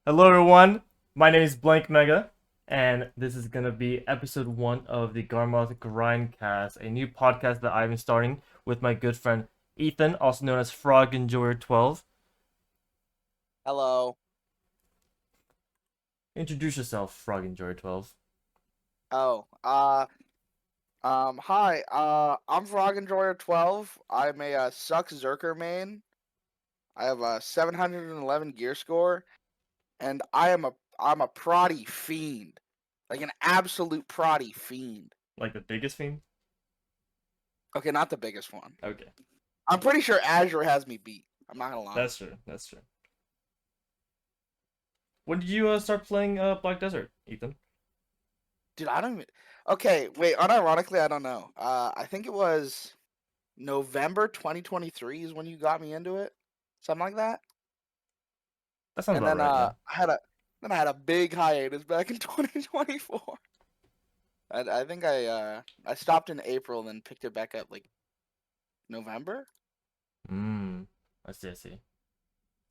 Hello, everyone. My name is Blank Mega, and this is gonna be episode one of the Garmoth Grindcast, a new podcast that I've been starting with my good friend Ethan, also known as Frog Enjoyer 12. Hello. Introduce yourself, Frog Enjoyer 12. Oh, hi. I'm Frog Enjoyer 12. I'm a Suck Zerker main. I have a 711 gear score, and I'm a proddy fiend, like an absolute proddy fiend. Like the biggest fiend? Okay, not the biggest one. Okay, I'm pretty sure Azure has me beat. I'm not gonna lie. that's true. That's true. When did you start playing Black Desert, Ethan? Dude, I don't even. Okay, wait. Unironically, I don't know. I think it was November 2023 is when you got me into it, something like that. That sounds And about then right. Yeah. I had a big hiatus back in 2024. I think I stopped in April and then picked it back up like November. I see. I see.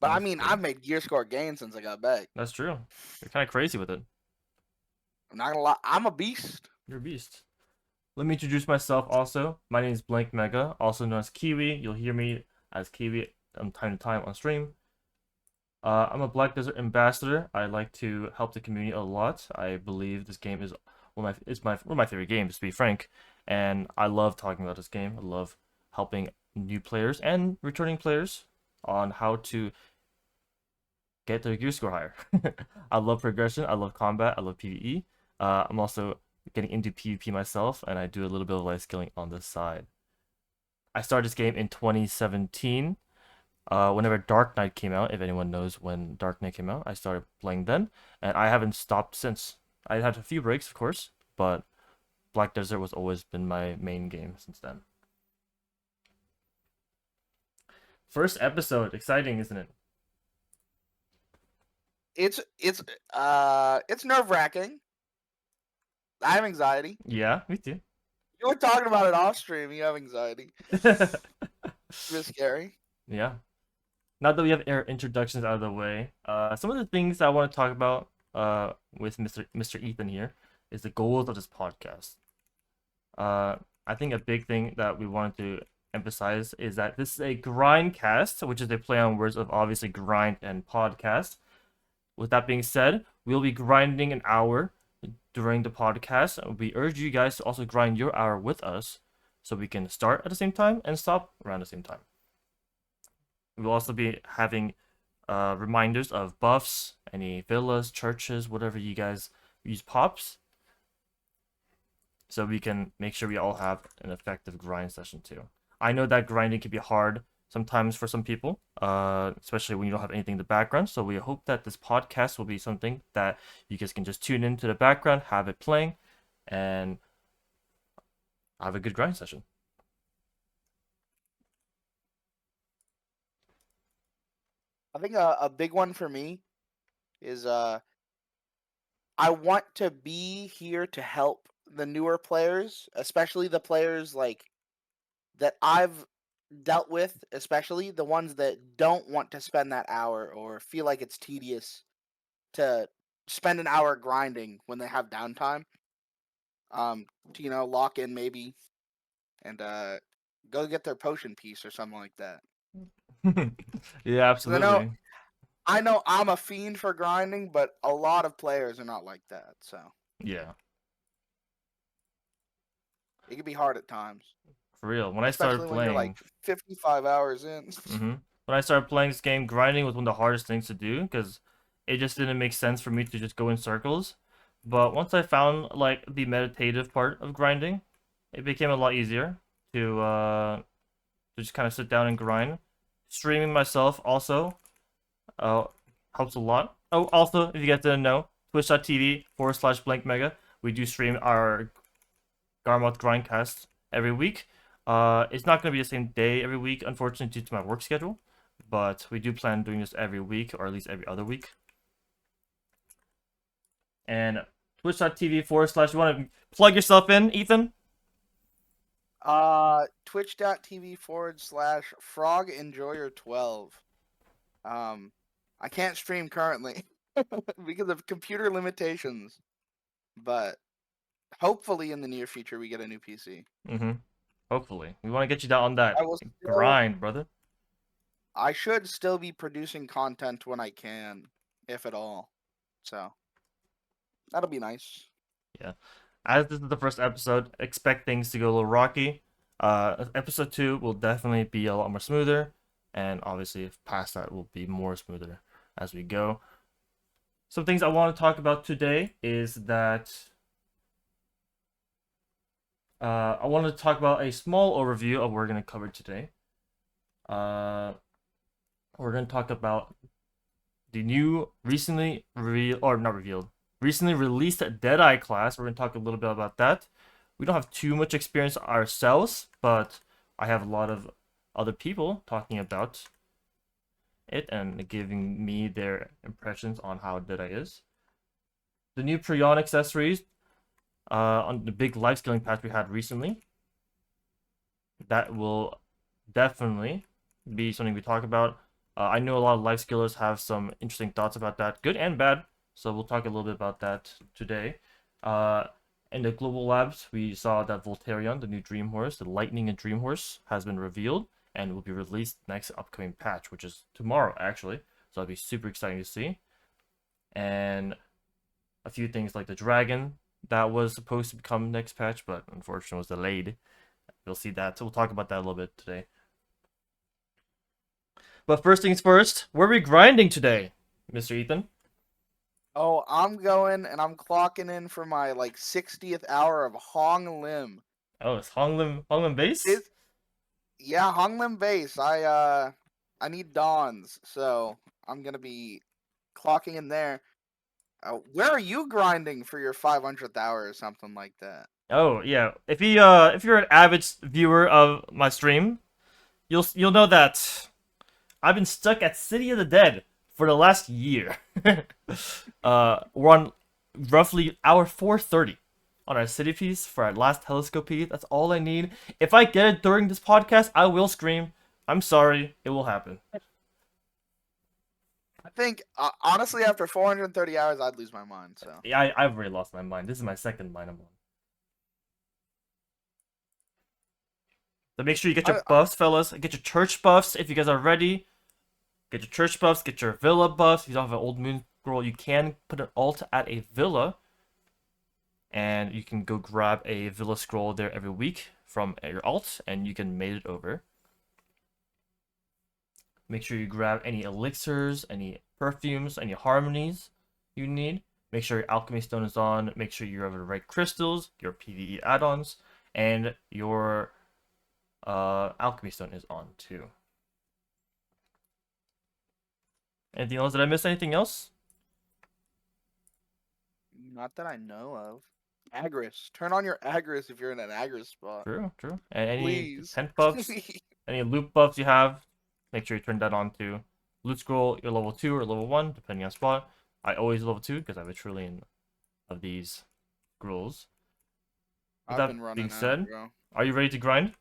But I Sounds mean, good. I've made gear score gains since I got back. That's true. You're kind of crazy with it. I'm not gonna lie, I'm a beast. You're a beast. Let me introduce myself also. My name is Blank Mega, also known as Kiwi. You'll hear me as Kiwi from time to time on stream. I'm a Black Desert ambassador. I like to help the community a lot. I believe this game is one of my favorite games, to be frank. And I love talking about this game. I love helping new players and returning players on how to get their gear score higher. I love progression. I love combat. I love PvE. I'm also getting into PvP myself, and I do a little bit of life skilling on the side. I started this game in 2017. Whenever Dark Knight came out, if anyone knows when Dark Knight came out, I started playing then, and I haven't stopped since. I had a few breaks, of course, but Black Desert was always been my main game since then. First episode, exciting, isn't it? It's nerve wracking. I have anxiety. Yeah, me too. You were talking about it off stream. You have anxiety. It's a bit scary. Yeah. Now that we have our introductions out of the way, some of the things I want to talk about with Mr. Ethan here is the goals of this podcast. Uh, I think a big thing that we wanted to emphasize is that this is a grindcast, which is a play on words of obviously grind and podcast. With that being said, we'll be grinding an hour during the podcast. We urge you guys to also grind your hour with us so we can start at the same time and stop around the same time. We'll also be having reminders of buffs, any villas, churches, whatever you guys use pops, so we can make sure we all have an effective grind session too. I know that grinding can be hard sometimes for some people, especially when you don't have anything in the background. So we hope that this podcast will be something that you guys can just tune into the background, have it playing, and have a good grind session. I think a big one for me is I want to be here to help the newer players, especially the players like that I've dealt with, especially the ones that don't want to spend that hour or feel like it's tedious to spend an hour grinding when they have downtime. To lock in maybe and go get their potion piece or something like that. Yeah, 'Cause absolutely. I know I'm a fiend for grinding, but a lot of players are not like that, so Yeah, it can be hard at times. for real. When I started Especially when you're playing, like 55 hours in. hmm when I started playing this game, grinding was one of the hardest things to do because it just didn't make sense for me to just go in circles. But once I found like the meditative part of grinding, it became a lot easier to just kind of sit down and grind. Streaming myself also uh helps a lot. Oh, also if you guys didn't know, twitch.tv/blank mega, we do stream our Garmoth Grindcast every week. It's not going to be the same day every week, unfortunately, due to my work schedule, but we do plan on doing this every week, or at least every other week. And twitch.tv/, you want to plug yourself in, Ethan? Twitch.tv/frog enjoyer 12. I can't stream currently. because of computer limitations. But hopefully in the near future we get a new PC. Mm-hmm. Hopefully. We want to get you down on that I will still grind, brother. I should still be producing content when I can, if at all. So that'll be nice. Yeah. As this is the first episode, expect things to go a little rocky. Episode 2 will definitely be a lot more smoother, and obviously, if past that, will be more smoother as we go. Some things I want to talk about today is that I want to talk about a small overview of what we're going to cover today. We're going to talk about the new recently recently released Deadeye class. We're going to talk a little bit about that. We don't have too much experience ourselves, but I have a lot of other people talking about it and giving me their impressions on how Deadeye is. The new Prion accessories on the big life scaling patch we had recently. That will definitely be something we talk about. I know a lot of life skillers have some interesting thoughts about that, good and bad. So we'll talk a little bit about that today. In the global labs, we saw that Voltarion, the new Dream Horse, the Lightning and Dream Horse, has been revealed and will be released next upcoming patch, which is tomorrow actually. So that'll be super exciting to see. And a few things like the dragon that was supposed to become next patch, but unfortunately was delayed. You'll see that. So we'll talk about that a little bit today. But first things first, where are we grinding today, Mr. Ethan? Oh, I'm going and I'm clocking in for my like 60th hour of Hong Lim. Oh, it's Honglim base? It's, yeah, Hong Lim base. I need dawns, so I'm gonna be clocking in there. Where are you grinding for your 500th hour or something like that? Oh yeah. If you're an avid viewer of my stream, you'll know that I've been stuck at City of the Dead for the last year. We're on roughly hour 430 on our city piece for our last telescope piece. That's all I need. If I get it during this podcast, I will scream. I'm sorry. It will happen. I think honestly, after 430 hours, I'd lose my mind. So Yeah, I've already lost my mind. This is my second mind I'm on. So make sure you get your I buffs, fellas. Get your church buffs if you guys are ready. Get your church buffs. Get your villa buffs. If you don't have an old moon scroll, you can put an alt at a villa. And you can go grab a villa scroll there every week from your alt, and you can mate it over. Make sure you grab any elixirs, any perfumes, any harmonies you need. Make sure your alchemy stone is on. Make sure you have the right crystals, your PvE add-ons, and your alchemy stone is on too. Anything else? Did I miss anything else? not that I know of. Agris. Turn on your Agris if you're in an Agris spot. True. And any Please. tent buffs, any loot buffs you have, make sure you turn that on too. Loot scroll, you're level 2 or level 1, depending on spot. I always level 2 because I have a trillion of these scrolls. With I've that been running being out, said, bro. are you ready to grind?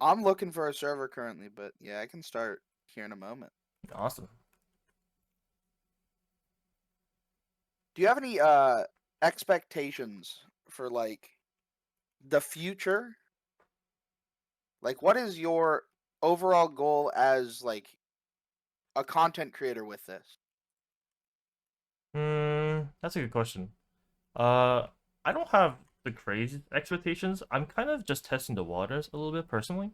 I'm looking for a server currently, but yeah, I can start here in a moment. Awesome. Do you have any expectations for like the future? Like what is your overall goal as like a content creator with this? That's a good question. I don't have the crazy expectations. I'm kind of just testing the waters a little bit personally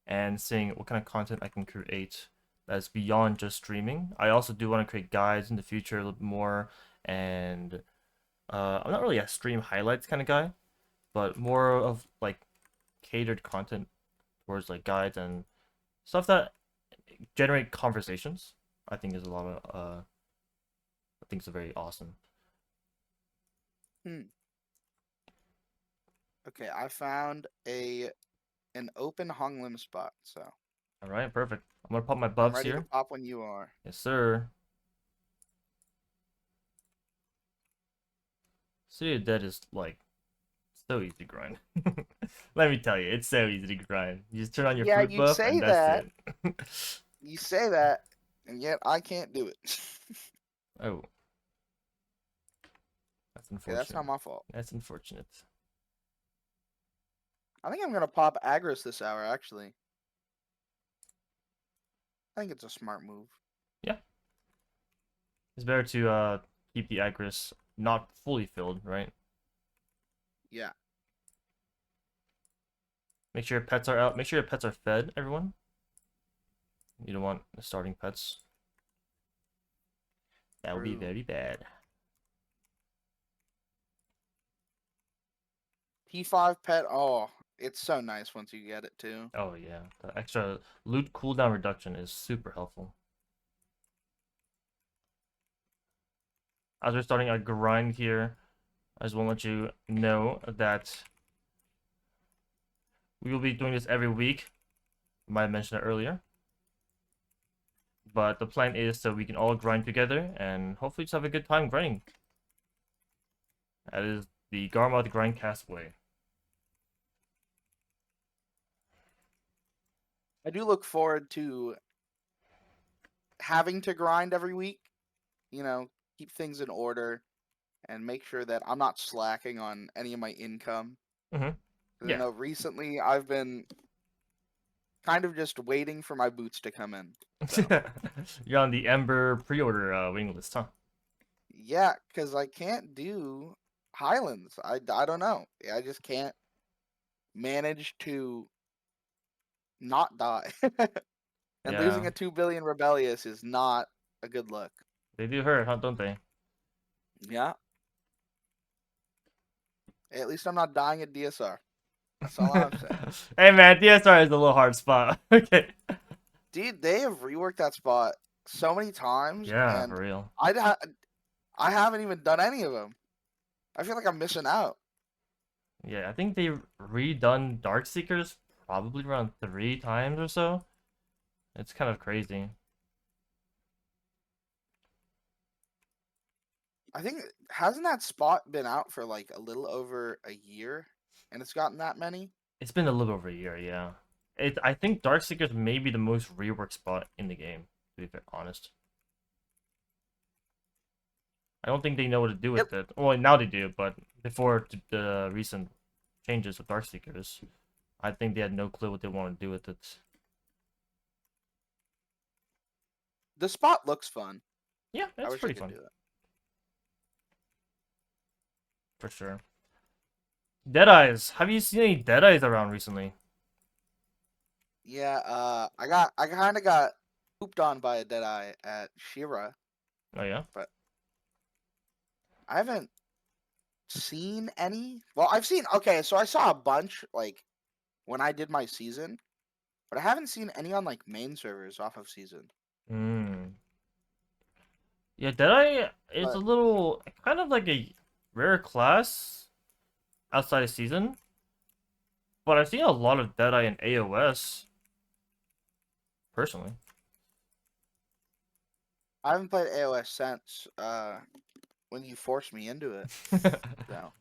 and seeing what kind of content I can create that's beyond just streaming. I also do want to create guides in the future a little bit more, and I'm not really a stream highlights kind of guy, but more of like catered content towards like guides and stuff that generate conversations. I think is a lot of I think it's very awesome. Hmm. Okay, I found an open Hong Lim spot, so All right, perfect. I'm gonna pop my I'm buffs ready to here. pop when you are. Yes, sir. City of Dead is like so easy to grind. Let me tell you, it's so easy to grind. You just turn on your Yeah, food you'd buff say and that's that. it. You say that. and yet I can't do it. Oh, that's Okay, that's unfortunate. not my fault. That's unfortunate. I think I'm gonna pop Agris this hour. Actually, I think it's a smart move. Yeah, it's better to keep the Agris not fully filled, right? Yeah. Make sure your pets are out. Make sure your pets are fed, everyone. You don't want starting pets. That would be True. very bad. T5 pet. Oh, it's so nice once you get it too. Oh yeah, the extra loot cooldown reduction is super helpful. As we're starting our grind here, I just want to let you know that we will be doing this every week. I might have mentioned it earlier. But the plan is so we can all grind together and hopefully just have a good time grinding. That is the Garmoth Grindcast way. I do look forward to having to grind every week. You know, keep things in order and make sure that I'm not slacking on any of my income. Mm-hmm. 'Cause I Yeah. know recently I've been kind of just waiting for my boots to come in. So You're on the Ember pre-order waiting list, huh? yeah, because I can't do Highlands. I don't know. I just can't manage to not die. And losing Yeah. a 2 billion rebellious is not a good look. They do hurt, huh? Don't they? Yeah. At least I'm not dying at DSR. That's all I'm saying. Hey man, DSR is a little hard spot. Okay. Dude, they have reworked that spot so many times, Yeah, and for real. I haven't even done any of them. I feel like I'm missing out. Yeah, I think they redone Darkseekers probably around 3 times or so. It's kind of crazy. I think hasn't that spot been out for like a little over a year, and it's gotten that many? It's been a little over a year, yeah. I think Darkseekers may be the most reworked spot in the game, to be fair, honest. I don't think they know what to do Yep. with it. Well, now they do, but before the recent changes with Darkseekers, I think they had no clue what they want to do with it. The spot looks fun. Yeah, I it's wish I pretty could fun, do it. for sure. Deadeyes. Have you seen any Deadeyes around recently? Yeah, I kind of got pooped on by a Deadeye at Shira, Oh, yeah? but I haven't seen any. Well, I've seen, okay, so I saw a bunch like when I did my season, but I haven't seen any on like main servers off of season. Hmm. Yeah, Deadeye is a But little, kind of like a rare class outside of season, but I've seen a lot of Deadeye in AOS, personally. I haven't played AOS since when you forced me into it. So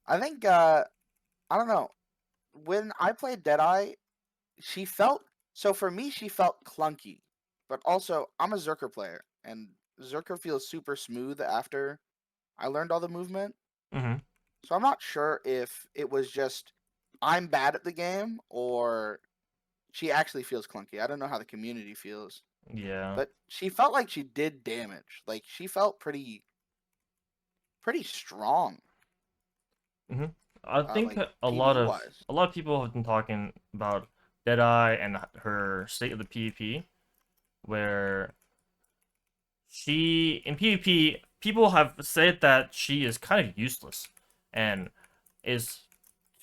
I think I don't know. When I played Deadeye, she felt so for me she felt clunky. But also I'm a Zerker player and Zerker feels super smooth after I learned all the movement. Mm-hmm. So I'm not sure if it was just I'm bad at the game or she actually feels clunky. I don't know how the community feels. Yeah. But she felt like she did damage. Like she felt pretty strong. Mm-hmm. I think Like a lot PvE of wise. people have been talking about Deadeye and her state of the PvP, where she in PvP people have said that she is kind of useless and is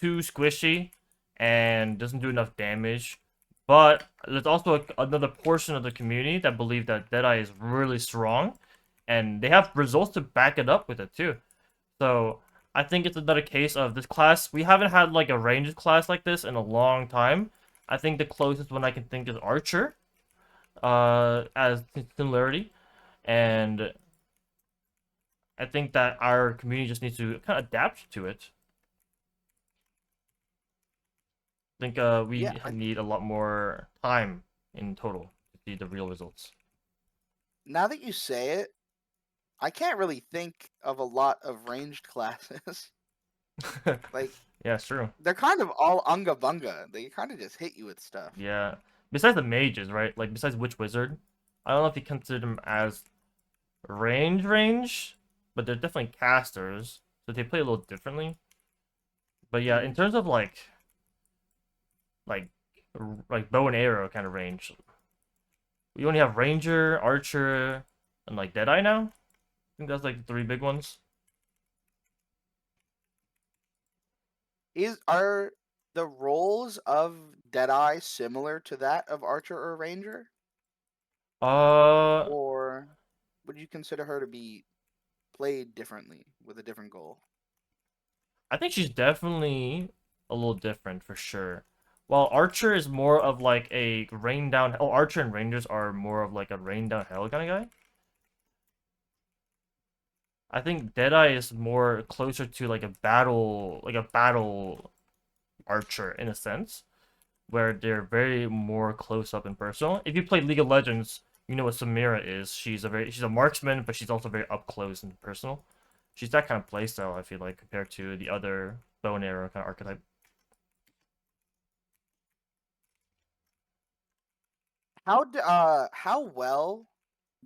too squishy and doesn't do enough damage. But there's also another portion of the community that believe that Deadeye is really strong, and they have results to back it up with it too. So I think it's another case of this class. We haven't had like a ranged class like this in a long time. I think the closest one I can think is Archer, as similarity, and I think that our community just needs to kind of adapt to it. I think Yeah, we need a lot more time in total the real results. Now that you say it, I can't really think of a lot of ranged classes. Like, Yeah, it's true. they're kind of all unga bunga. They kind of just hit you with stuff. Yeah. Besides the mages, right? Like besides Witch Wizard, I don't know if you consider them as range, but they're definitely casters, so they play a little differently. But yeah, in Mm. terms of like like bow and arrow kind of range, we only have Ranger, Archer, and like Deadeye now. I think that's like the three big ones. Are the roles of Deadeye similar to that of Archer or Ranger? Uh, Or would you consider her to be played differently with a different goal? I think she's definitely a little different for sure. While Archer is more of like a rain down. Oh, Archer and Rangers are more of like a rain down hell kind of guy. I think Deadeye is more closer to like a battle archer in a sense, where they're very more close up and personal. If you play League of Legends, you know what Samira is. She's a marksman, but she's also very up close and personal. She's that kind of playstyle, I feel like, compared to the other bow and arrow kind of archetype. How well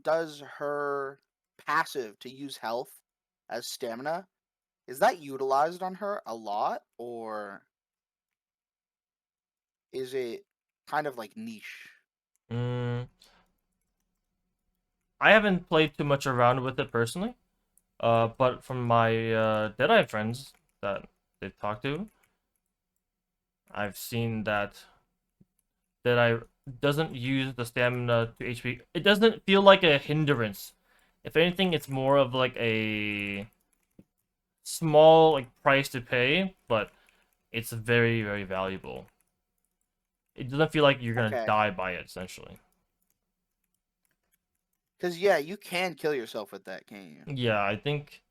does her passive to use health as stamina, is that utilized on her a lot, or is it kind of like niche? Mm, I haven't played too much around with it personally. But from my Deadeye friends that they've talked to, I've seen that I doesn't use the stamina to HP. It doesn't feel like a hindrance. If anything, it's more of like a small like price to pay, but it's very, very valuable. It doesn't feel like you're gonna Okay, die by it, essentially. because yeah, you can kill yourself with that, can't you? Yeah, I think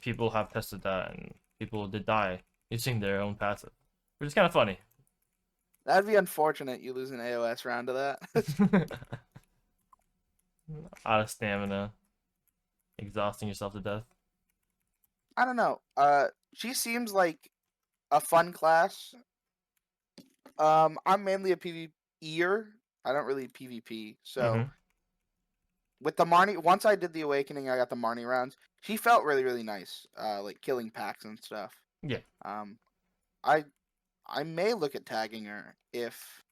people have tested that and people did die using their own passive. Which is kinda funny. That'd be unfortunate. You lose an AOS round to that. Out of stamina, exhausting yourself to death. I don't know. She seems like a fun class. I'm mainly a PvEer. I don't really PvP. So Mm-hmm. with the Marnie, once I did the Awakening, I got the Marnie rounds. She felt really, really nice. Like killing packs and stuff. Yeah. Um, I I may look at tagging her if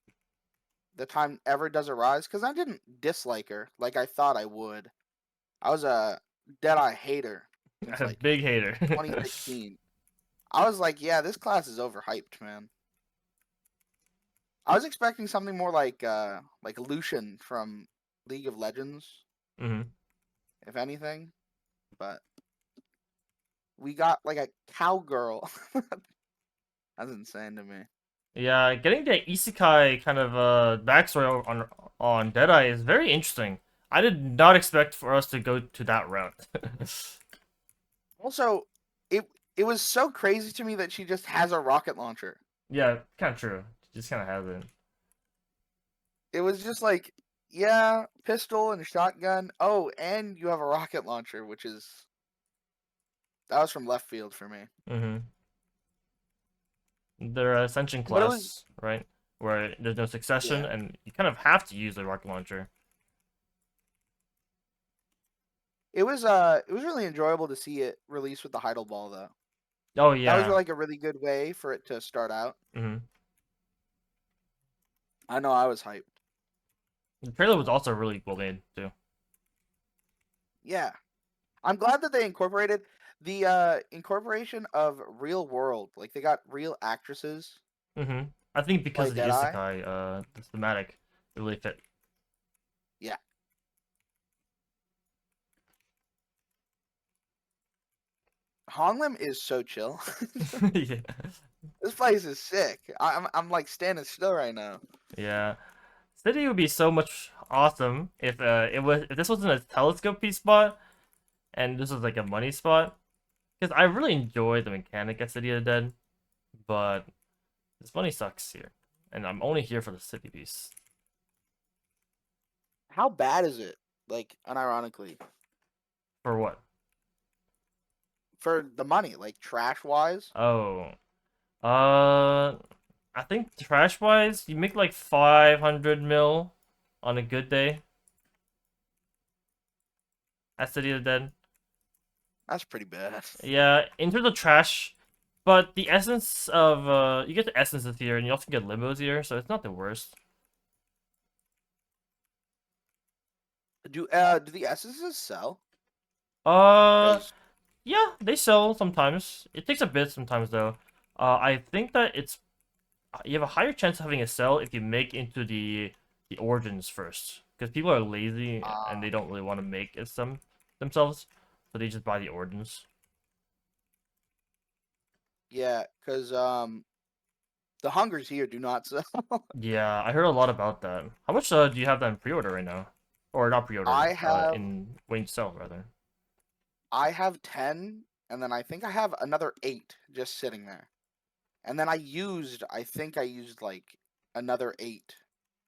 the time ever does arise, because I didn't dislike her like I thought I would. I was a Deadeye hater since A like big hater. 2016. I was like, yeah, this class is overhyped, man. I was expecting something more like Lucian from League of Legends, Mm-hmm. if anything, but we got like a cowgirl. That's insane to me. Yeah, getting the isekai kind of backstory on Deadeye is very interesting. I did not expect for us to go to that route. Also, it was so crazy to me that she just has a rocket launcher. Yeah, kind of true. Just kind of has it. It was just like, yeah, pistol and shotgun. Oh, and you have a rocket launcher, which is that was from left field for me. Mm-hmm. They're Ascension But it was class, right? Where there's no succession, yeah, and you kind of have to use the rocket launcher. it was really enjoyable to see it released with the Heidel ball though. Oh That was yeah. like a really good way for it to start out. Mm-hmm. I know I was hyped. The trailer was also really well made too. Yeah. I'm glad that they incorporated the incorporation of real world. Like they got real actresses Mm-hmm. I think to because play of the Deadeye. isekai, the thematic, it really fit. Yeah. Honglim is so chill. Yeah. This place is sick. I'm like standing still right now. Yeah. City would be so much awesome if this wasn't a telescope piece spot and this was like a money spot. Because I really enjoy the mechanic at City of the Dead, but this money sucks here. And I'm only here for the city piece. How bad is it? Like, unironically, For what? for the money, like trash wise. Oh. Uh, I think trash wise, you make like 500 mil on a good day at City of the Dead. That's pretty bad. Yeah, in terms of trash, but the essence of you get the essences here, and you also get limos here, so it's not the worst. Do the essences sell? Uh, Because yeah, they sell sometimes. It takes a bit sometimes though. I think that it's you have a higher chance of having a sell if you make into the origins first, because people are lazy and they don't really want to make it themselves, so they just buy the origins. yeah, because the hungers here do not sell. Yeah, I heard a lot about that. How much do you have that in pre-order right now? Or not pre-order, I have in waiting to sell rather. I have 10, and then I think I have another 8 just sitting there. And then I think I used like another 8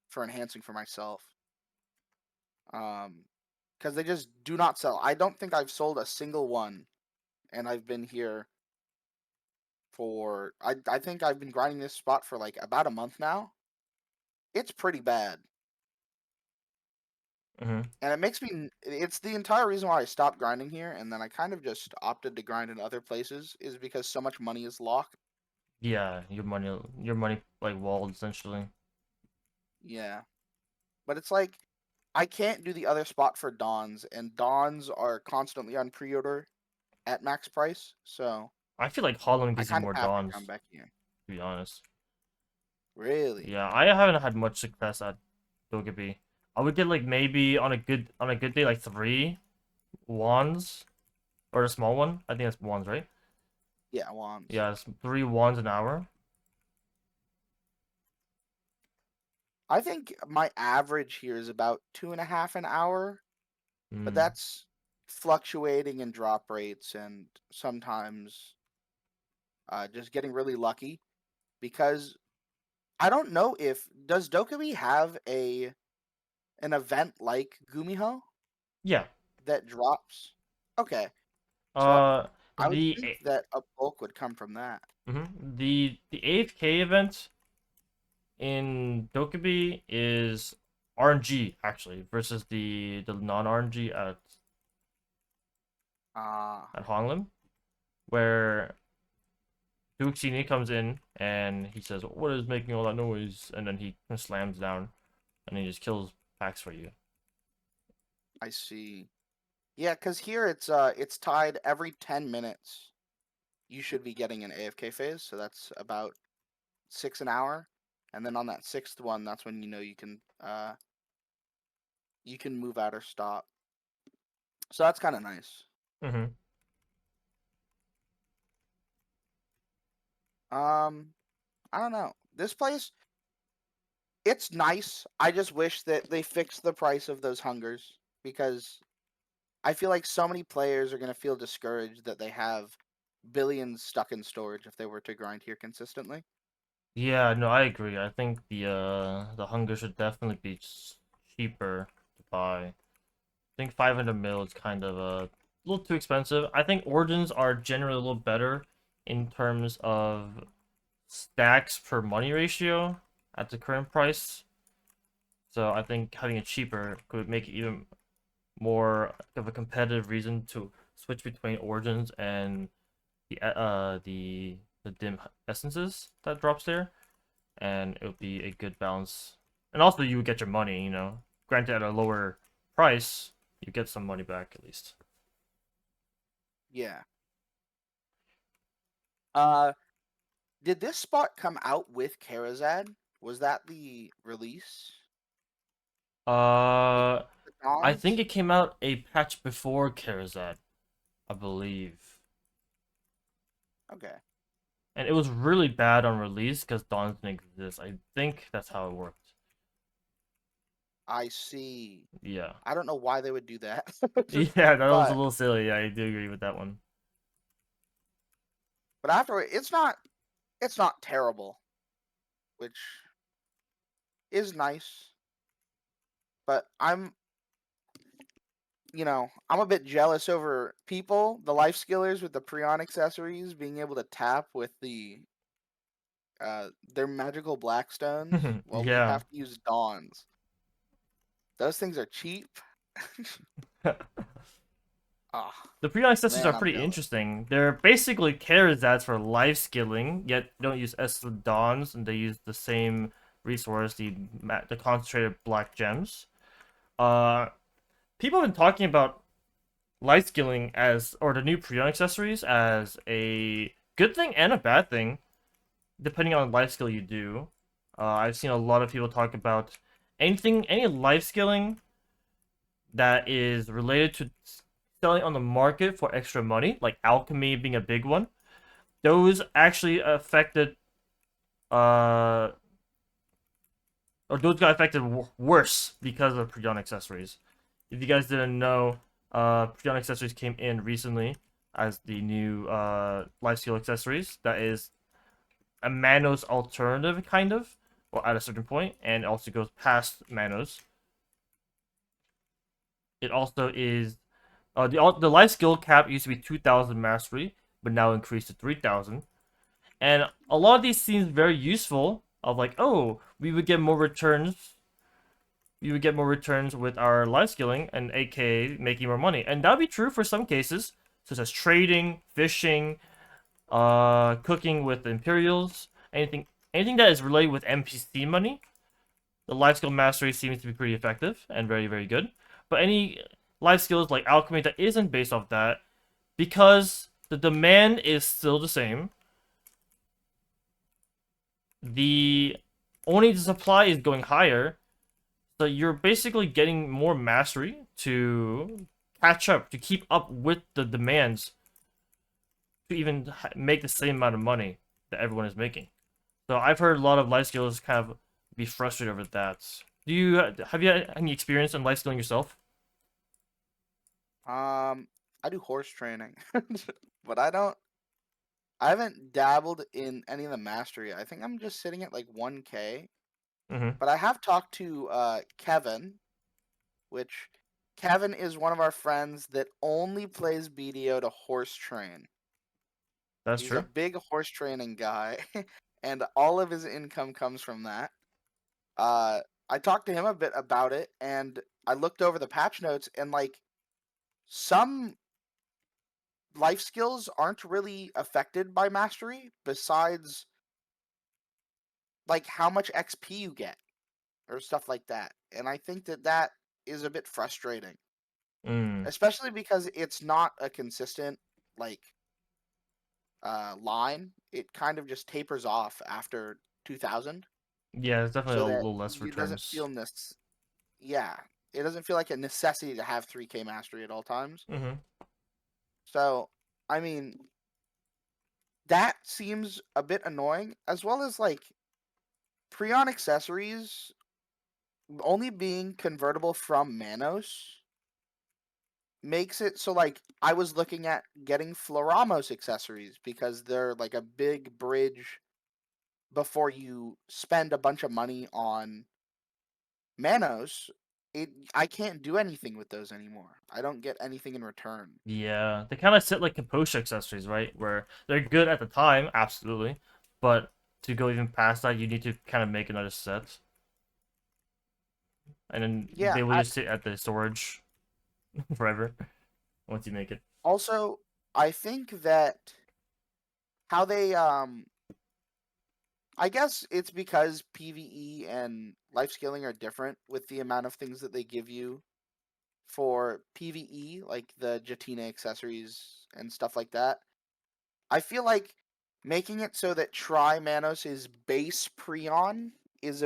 for enhancing for myself. Um, because they just do not sell. I don't think I've sold a single one, and I've been here for I think I've been grinding this spot for like about a month now. It's pretty bad. Hmm. And it's the entire reason why I stopped grinding here, and then I kind of just opted to grind in other places is because so much money is locked. Yeah, your money like walled essentially. Yeah. But it's like I can't do the other spot for Dawns, and Dawns are constantly on pre-order at max price, so I feel like Holland I gives you kind of more have to come dawns, back here. to be honest. Really? Yeah, I haven't had much success at Dogebi. I would get like maybe on a good day like three wands or a small one. I think that's wands, right? Yeah, wands. Yeah, it's 3 wands an hour. I think my average here is about 2.5 an hour, but Hmm. that's fluctuating in drop rates and sometimes just getting really lucky because I don't know if does Dokkaebi have an event like Gumiho Yeah. that drops? Okay, so Uh, I would the think that a bulk would come from that. the AFK event in Dokkaebi is RNG actually versus the non RNG Ah, at Honglim, where Duxini comes in and he says, "What is making all that noise?" And then he slams down and he just kills packs for you. I see. Yeah, because here it's tied every 10 minutes. You should be getting an AFK phase, so that's about 6 an hour. And then on that sixth one, that's when you know you can move out or stop. So that's kind of nice. Mm-hmm. Um, I don't know. This place, it's nice. I just wish that they fixed the price of those hungers because I feel like so many players are gonna feel discouraged that they have billions stuck in storage if they were to grind here consistently. Yeah, no, I agree. I think the hunger should definitely be cheaper to buy. I think 500 mil is kind of a little too expensive. I think origins are generally a little better in terms of stacks per money ratio at the current price. So I think having it cheaper could make it even more of a competitive reason to switch between origins and the dim essences that drops there, and it would be a good balance. And also, you would get your money. Granted at a lower price, you get some money back at least. Yeah. Uh, did this spot come out with Karazad? Was that the release? The, Uh, the I think Dawns? it came out a patch before Karazad, I believe. Okay, And it was really bad on release because Dawn didn't exist. I think that's how it worked. I see. Yeah. I don't know why they would do that, Yeah, that was a but little silly. Yeah, I do agree with that one. afterward, it's not terrible, which is nice. But I'm a bit jealous over people, the life skillers with the Prion accessories, being able to tap with their magical blackstones while we Yeah. have to use dawns. Those things are cheap. Ah, The pre accessories are man, I'm pretty jealous. interesting. They're basically Karazats for life skilling, yet they don't use Dawns, and they use the same resource, the concentrated black gems. Uh, People have been talking about life skilling or the new Prion accessories as a good thing and a bad thing, depending on the life skill you do. I've seen a lot of people talk about any life skilling that is related to selling on the market for extra money, like alchemy being a big one. Those actually affected, uh, or those got affected worse because of Prion accessories. If you guys didn't know, Prion accessories came in recently as the new life skill accessories. That is a Manos alternative, kind of, or at a certain point, and also goes past Manos. It also is the life skill cap used to be 2,000 mastery, but now increased to 3,000. And a lot of these seems very useful. Of like, oh, we would get more returns. We would get more returns with our life skilling, and aka making more money. And that would be true for some cases, such as trading, fishing, cooking with Imperials, anything that is related with NPC money. The life skill mastery seems to be pretty effective and very, very good. But any life skills like alchemy that isn't based off that, because the demand is still the same, the only the supply is going higher, so you're basically getting more mastery to catch up, to keep up with the demands, to even make the same amount of money that everyone is making. So I've heard a lot of life skills kind of be frustrated over that. Have you had any experience in life skilling yourself? I do horse training, but I haven't dabbled in any of the mastery. I think I'm just sitting at like 1K. Mm-hmm. But I have talked to Kevin, which Kevin is one of our friends that only plays BDO to horse train. That's He's a true. big horse training guy, and all of his income comes from that. Uh, I talked to him a bit about it, and I looked over the patch notes, and like some life skills aren't really affected by mastery, besides like how much XP you get or stuff like that. And I think that is a bit frustrating, Mm. especially because it's not a consistent like line. It kind of just tapers off after 2000, Yeah, it's definitely so a that little less it doesn't returns. feel yeah, it doesn't feel like a necessity to have 3K mastery at all times. Mm-hmm. So, I mean, that seems a bit annoying, as well as like Prion accessories only being convertible from Manos makes it so like I was looking at getting Floramos accessories because they're like a big bridge before you spend a bunch of money on Manos. I can't do anything with those anymore. I don't get anything in return. Yeah, they kind of sit like composure accessories, right? Where they're good at the time, absolutely, but to go even past that, you need to kind of make another set, and then Yeah, they will just sit at the storage forever once you make it. also I think that how they I guess it's because PvE and life scaling are different with the amount of things that they give you for PvE, like the Jatina accessories and stuff like that. I feel like making it so that Tri Manos' base Prion is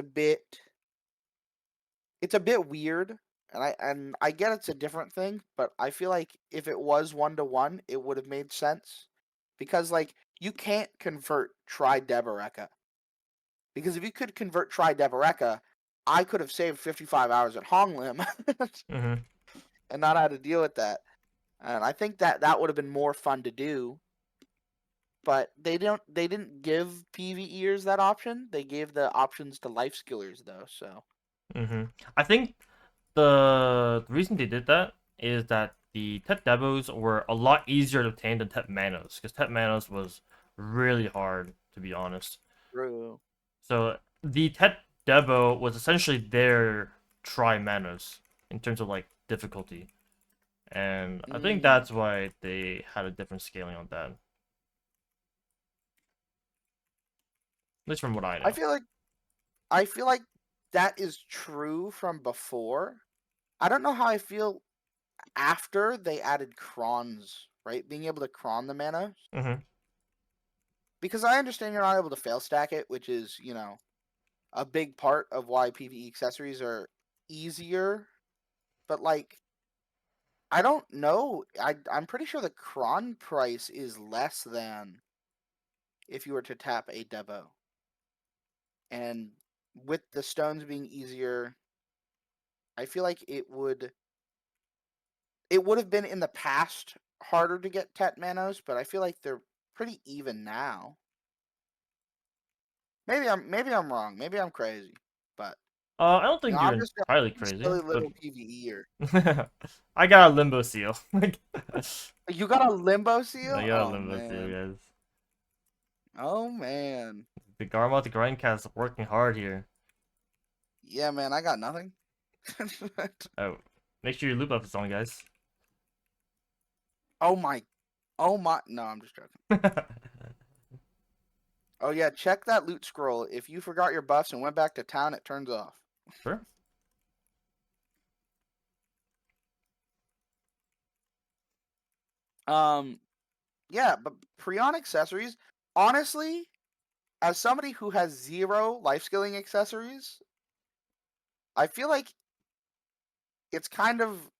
it's a bit weird. And I get it's a different thing, but I feel like if it was 1-to-1, it would have made sense. Because like you can't convert Tri Deboreka. Because if you could convert Tri Deboreka, I could have saved 55 hours at Honglim Mm-hmm. and not had to deal with that. And I think that would have been more fun to do, but they didn't give PvEers that option. They gave the options to life skillers though. So Mm-hmm. I think the reason they did that is that the Tet Devos were a lot easier to obtain than Tet Manos, because Tet Manos was really hard, to be honest. True. So the Tet Devo was essentially their Tri Manos in terms of like difficulty. And I think Mm. that's why they had a different scaling on that. At least from what I I know. feel like I feel like that is true from before. I don't know how I feel after they added crons, right? Being able to cron the mana. Hmm. Because I understand you're not able to fail stack it, which is, a big part of why PvE accessories are easier. But like, I don't know. I'm pretty sure the cron price is less than if you were to tap a Devo. And with the stones being easier, I feel like it would have been in the past harder to get Tet Manos, but I feel like they're pretty even now. Maybe I'm wrong. Maybe I'm crazy, but I don't think you're I'm just a entirely crazy, silly but little PVEer. I got a limbo seal. I You got a limbo seal? got a Oh limbo seal, man. guys. Oh man. The Garmoth Grindcast working hard here. Yeah, man. I got nothing. Oh, make sure you loop up the song, guys. Oh my. Oh my. No, I'm just joking. Oh yeah, check that loot scroll. If you forgot your buffs and went back to town, it turns off. Sure. Um, yeah, but Prion accessories, honestly, as somebody who has zero life skilling accessories, I feel like it's kind of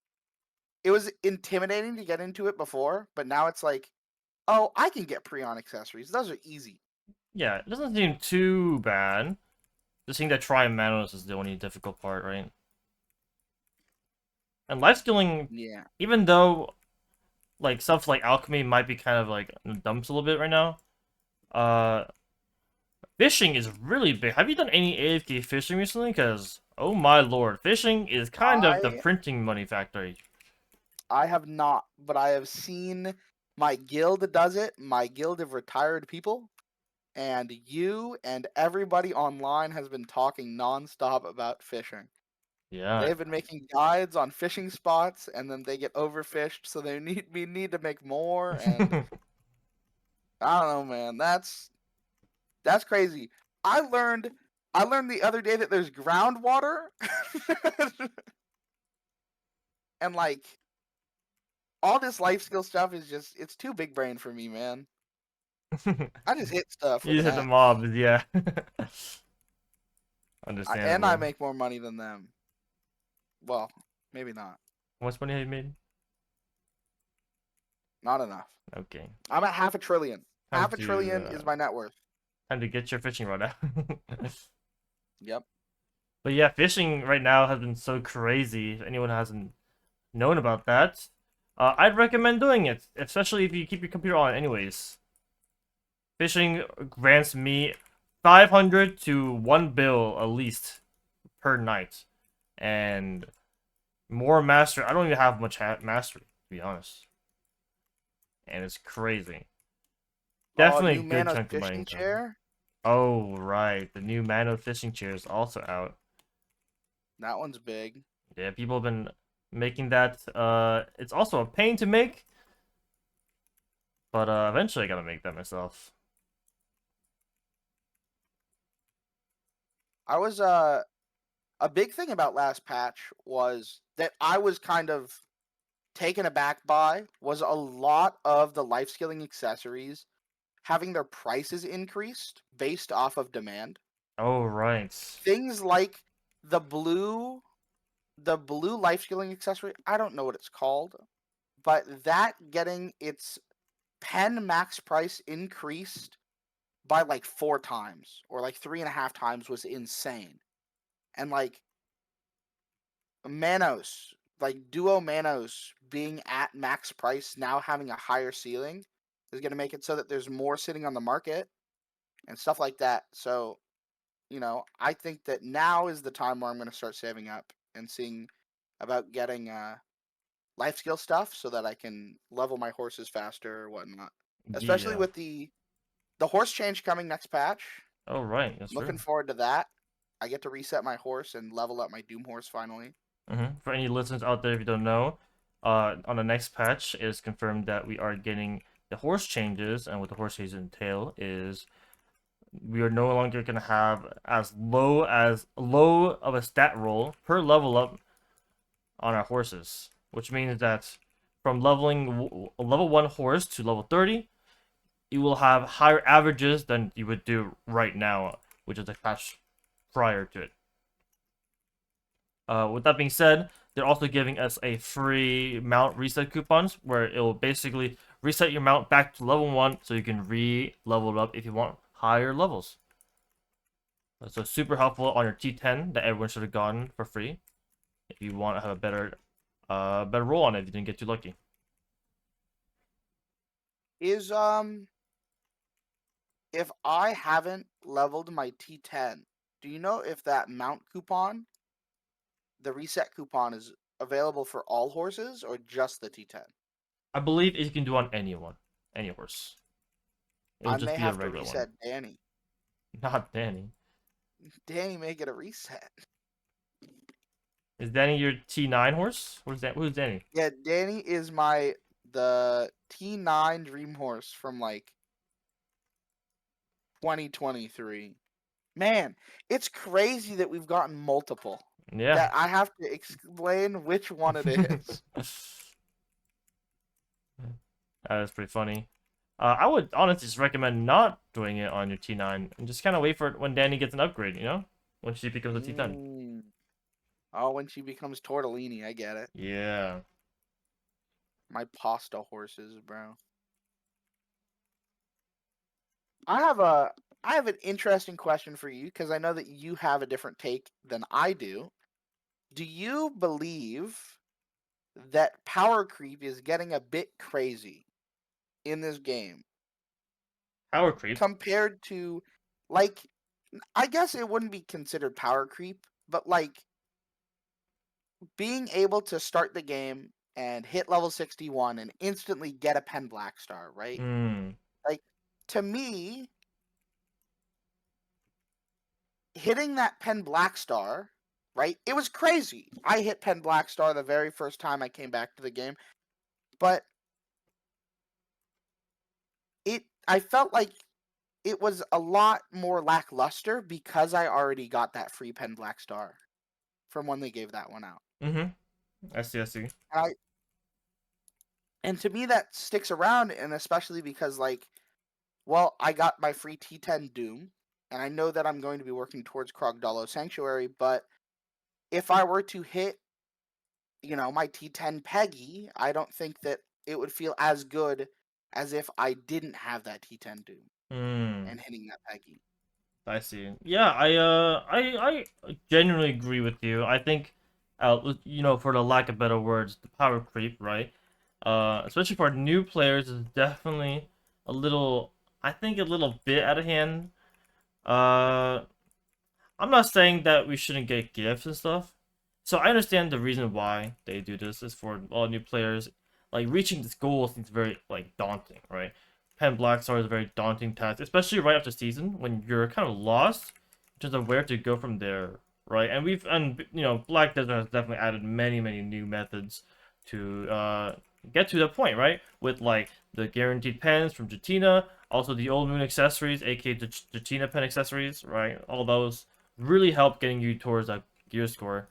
it was intimidating to get into it before, but now it's like, oh, I can get Prion accessories. Those are easy. Yeah, it doesn't seem too bad. Just seeing that Tri Manos is the only difficult part, right? And life skilling, Yeah. even though like stuff like alchemy might be kind of like in the dumps a little bit right now, uh, fishing is really big. Have you done any AFK fishing recently? Because oh my lord, fishing is kind of the I printing money factory. I have not, but I have seen my guild does it, my guild of retired people, and you and everybody online has been talking nonstop about fishing. Yeah. They've been making guides on fishing spots, and then they get overfished, so they need to make more. And I don't know, man. That's crazy. I learned I learned the other day that there's groundwater, and like all this life skill stuff is just it's too big brain for me, man. I just hit stuff You with just an hit the axe, mobs, yeah. and I Understandable. make more money than them. Well, maybe not. How much money have you made? Not enough. Okay. I'm at half a trillion. Time Half a to trillion is my net worth. time to get your fishing rod out. Yep. But yeah, fishing right now has been so crazy. If anyone hasn't known about that, I'd recommend doing it, especially if you keep your computer on anyways. Fishing grants me 500 to 1 bill at least per night. And more mastery. I don't even have much mastery, to be honest. And it's crazy. Oh, Definitely a new good Manos chunk of my fishing income. chair. Oh, right. The new Mano fishing chair is also out. That one's big. Yeah, people have been making that. It's also a pain to make, but eventually I gotta make that myself. I was a big thing about last patch was that I was kind of taken aback by was a lot of the life skilling accessories having their prices increased based off of demand. Oh, right. Things like the blue life skilling accessory, I don't know what it's called, but that getting its pen max price increased by like 4 times or like 3.5 times was insane. And like Manos, like Duo Manos being at max price now having a higher ceiling is going to make it so that there's more sitting on the market and stuff like that. So, I think that now is the time where I'm going to start saving up and seeing about getting life skill stuff so that I can level my horses faster or whatnot. Especially Yeah. with the horse change coming next patch. Oh, right. That's I'm true. looking forward to that. I get to reset my horse and level up my Doom horse finally. For any listeners out there, if you don't know, on the next patch, it is confirmed that we are getting the horse changes, and what the horse changes entail is we are no longer going to have as low of a stat roll per level up on our horses, which means that from leveling a level 1 horse to level 30, you will have higher averages than you would do right now, which is the patch prior to it. With that being said, they're also giving us a free mount reset coupons where it will basically reset your mount back to level 1 so you can re-level it up if you want higher levels. So super helpful on your T10 that everyone should have gotten for free if you want to have a better roll on it if you didn't get too lucky. Is if I haven't leveled my T10, do you know if that mount coupon, the reset coupon, is available for all horses or just the T10? I believe you can do on anyone, any horse. It'll I just may be a have to regular one, reset Danny. not Danny. Danny may get a reset. Is Danny your T9 horse? Who's that? Who's Danny? Yeah, Danny is the T9 dream horse from like 2023. Man, it's crazy that we've gotten multiple. Yeah. That I have to explain which one it is. That is pretty funny. I would honestly just recommend not doing it on your T9 and just kind of wait for it when Danny gets an upgrade, when she becomes a T10. Mm. Oh, when she becomes tortellini, I get it. Yeah. My pasta horses, bro. I have a I have an interesting question for you because I know that you have a different take than I do. Do you believe that power creep is getting a bit crazy in this game Power creep. compared to, like, I guess it wouldn't be considered power creep, but like being able to start the game and hit level 61 and instantly get a pen black star, right? Hmm. Like, to me, hitting that pen black star, right? It was crazy. I hit pen black star the very first time I came back to the game, but I felt like it was a lot more lackluster because I already got that free pen black star from when they gave that one out. Mm-hmm. I see. I see. And I and to me that sticks around, and especially because, like, well, I got my free T10 Doom, and I know that I'm going to be working towards Krogdalo Sanctuary, but if I were to hit, my T10 Peggy, I don't think that it would feel as good as if I didn't have that T10 Doom Hmm. and hitting that Peggy. I see. Yeah, I genuinely agree with you. I think, for the lack of better words, the power creep, right? Especially for new players, is definitely a little, I think, a little bit out of hand. Uh, I'm not saying that we shouldn't get gifts and stuff. So I understand the reason why they do this is for all new players. Like reaching this goal seems very daunting, right? Pen Black Star is a very daunting task, especially right after season when you're kind of lost in terms of where to go from there, right? And Black Desert has definitely added many new methods to get to that point, right? With like the guaranteed pens from Jatina, also the Old Moon accessories, aka the Jatina pen accessories, right? All those really help getting you towards that gear score.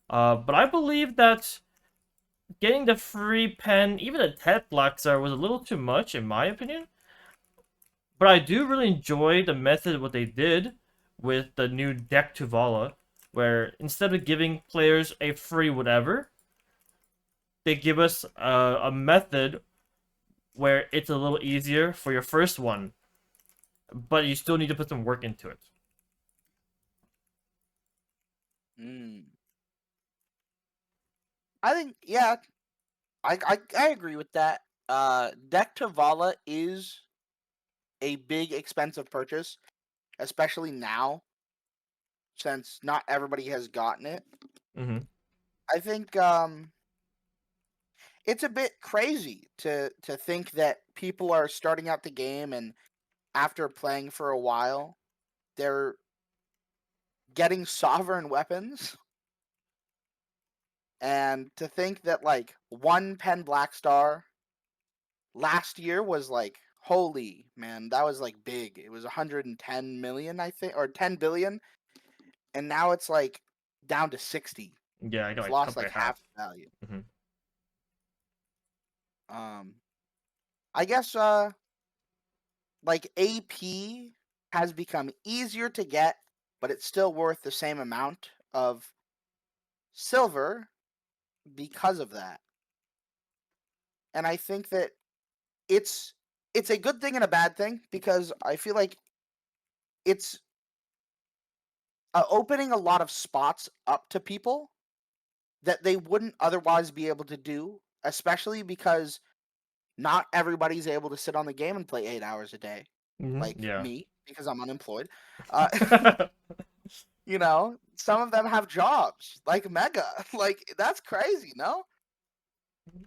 But I believe that getting the free pen, even the Tet Blackstar, was a little too much in my opinion. But I do really enjoy the method what they did with the new deck to Vala, where instead of giving players a free whatever, they give us a method where it's a little easier for your first one, but you still need to put some work into it. Mm. I think, yeah, I agree with that. Deck to Vala is a big expensive purchase, especially now since not everybody has gotten it. Mm-hmm. I think it's a bit crazy to think that people are starting out the game and after playing for a while, they're getting sovereign weapons. And to think that like one pen black star last year was like, holy man, that was like big. It was 110 million, I think, or 10 billion, and now it's like down to 60. Yeah, I got It's like lost cut by like half. half the value. Hmm. Um, I guess like AP has become easier to get, but it's still worth the same amount of silver because of that. And I think that it's it's a good thing and a bad thing because I feel like it's opening a lot of spots up to people that they wouldn't otherwise be able to do, especially because not everybody's able to sit on the game and play 8 hours a day, like Yeah. me, because I'm unemployed. Uh, some of them have jobs, like Mega. Like that's crazy, no?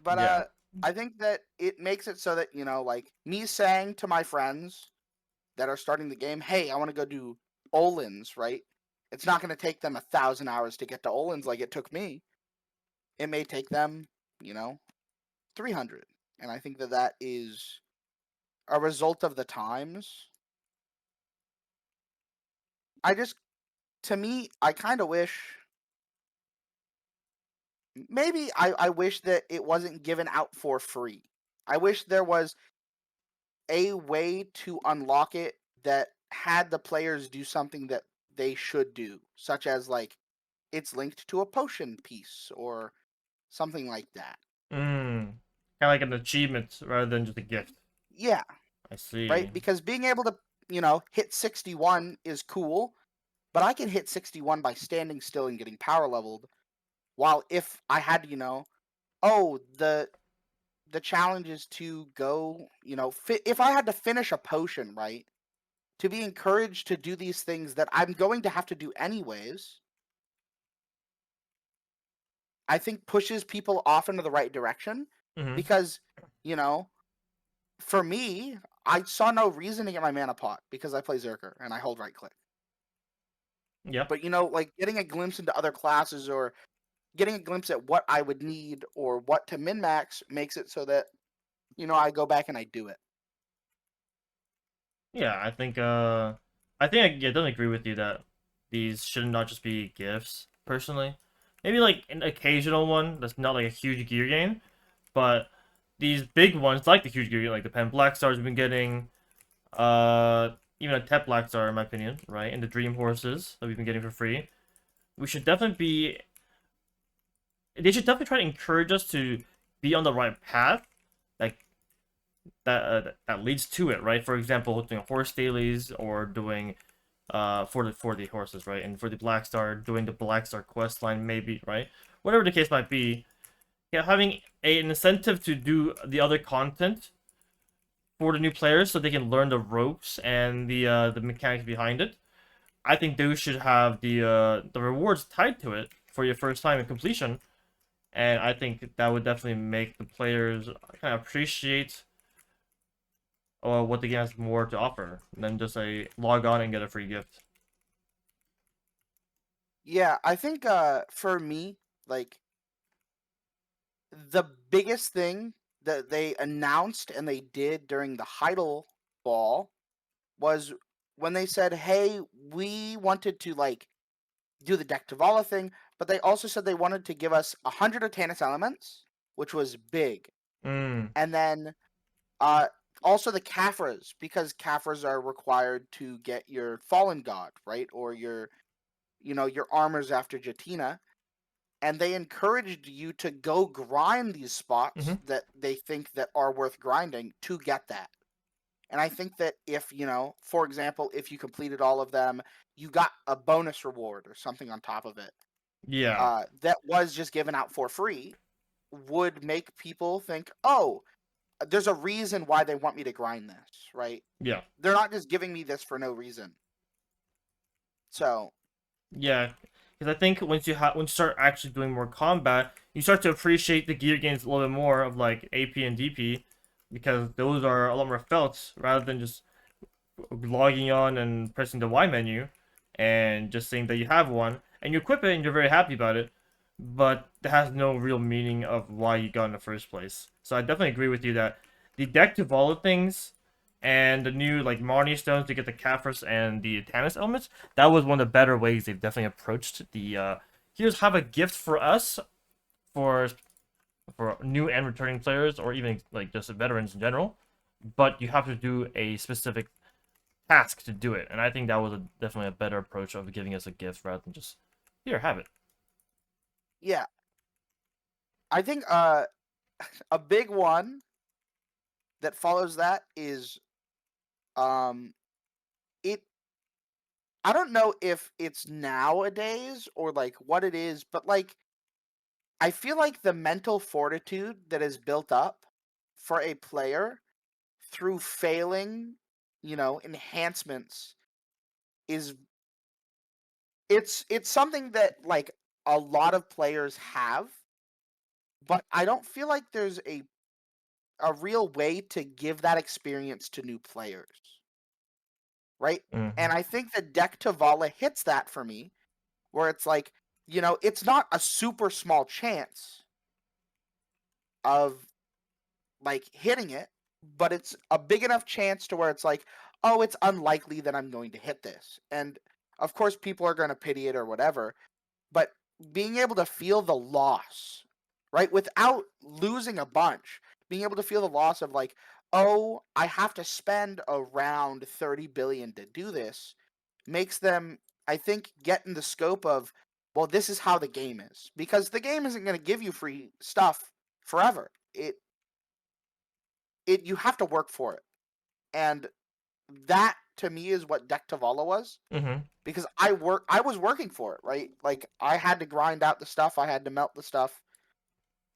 But Yeah. I think that it makes it so that like me saying to my friends that are starting the game, "Hey, I want to go do Olin's," right? It's not going to take them 1,000 hours to get to Olin's like it took me. It may take them, you know, 300. And I think that that is a result of the times. I just, to me, I kind of wish, maybe I wish that it wasn't given out for free. I wish there was a way to unlock it that had the players do something that they should do, such as like it's linked to a potion piece or something like that. Kind of like an achievement rather than just a gift. Yeah, I see. right? Because being able to, hit 61 is cool, but I can hit 61 by standing still and getting power leveled. While if I had, oh, the challenge is to go, if I had to finish a potion, right? To be encouraged to do these things that I'm going to have to do anyways, I think pushes people off into the right direction Hmm. because, you know, for me, I saw no reason to get my mana pot because I play Zerker and I hold right click. Yep. But like getting a glimpse into other classes or getting a glimpse at what I would need or what to min max makes it so that I go back and I do it. Yeah, I think I yeah, don't agree with you that these should not just be gifts, personally. Maybe like an occasional one that's not like a huge gear gain, but these big ones like the huge gear gain, like the Pen Black Stars we've been getting, uh even a Tep Black Star in my opinion, right? And the Dream Horses that we've been getting for free. We should definitely be they should definitely try to encourage us to be on the right path. Like that leads to it, right? For example, doing horse dailies or doing for the horses, right? And for the Black Star, doing the Black Star quest line, maybe, right? Whatever the case might be, yeah, having an incentive to do the other content for the new players so they can learn the ropes and the mechanics behind it. I think those should have the rewards tied to it for your first time in completion, and I think that would definitely make the players kind of appreciate what the game has more to offer than just a log on and get a free gift. Yeah, I think for me, like the biggest thing that they announced and they did during the Heidel ball was when they said, "Hey, we wanted to like do the deck Tavala thing," but they also said they wanted to give us 100 of Tannis elements, which was big. Mm. And then uh also the Kafras, because Kafras are required to get your Fallen God, right? Or your armors after Jatina. And they encouraged you to go grind these spots Mm-hmm. that they think that are worth grinding to get that. And I think that if, for example, if you completed all of them, you got a bonus reward or something on top of it, Yeah. that was just given out for free, would make people think, oh, there's a reason why they want me to grind this, right? Yeah. They're not just giving me this for no reason. So, Yeah. Because I think once you start actually doing more combat, you start to appreciate the gear gains a little bit more of like AP and DP because those are a lot more felt rather than just logging on and pressing the Y menu and just saying that you have one and you equip it and you're very happy about it, but it has no real meaning of why you got in the first place. So I definitely agree with you that the deck to follow things and the new like Marnie stones to get the Caphras and the Tannis elements, that was one of the better ways they've definitely approached the here's have a gift for us for new and returning players or even like just veterans in general, but you have to do a specific task to do it. And I think that was definitely a better approach of giving us a gift rather than just here, have it. Yeah, I think a big one that follows that is um it I don't know if it's nowadays or like what it is, but like I feel like the mental fortitude that is built up for a player through failing, enhancements is it's something that like a lot of players have, but I don't feel like there's a real way to give that experience to new players, right? Mm-hmm. And I think the deck Tavala hits that for me, where it's like, it's not a super small chance of like hitting it, but it's a big enough chance to where it's like, oh, it's unlikely that I'm going to hit this. And of course, people are going to pity it or whatever, but being able to feel the loss, right, without losing a bunch, being able to feel the loss of like, oh, I have to spend around 30 billion to do this, makes them, I think, get in the scope of, well, this is how the game is, because the game isn't going to give you free stuff forever. It you have to work for it, and that to me is what Deck Tavala was, Mm-hmm. because I was working for it, right? Like I had to grind out the stuff, I had to melt the stuff.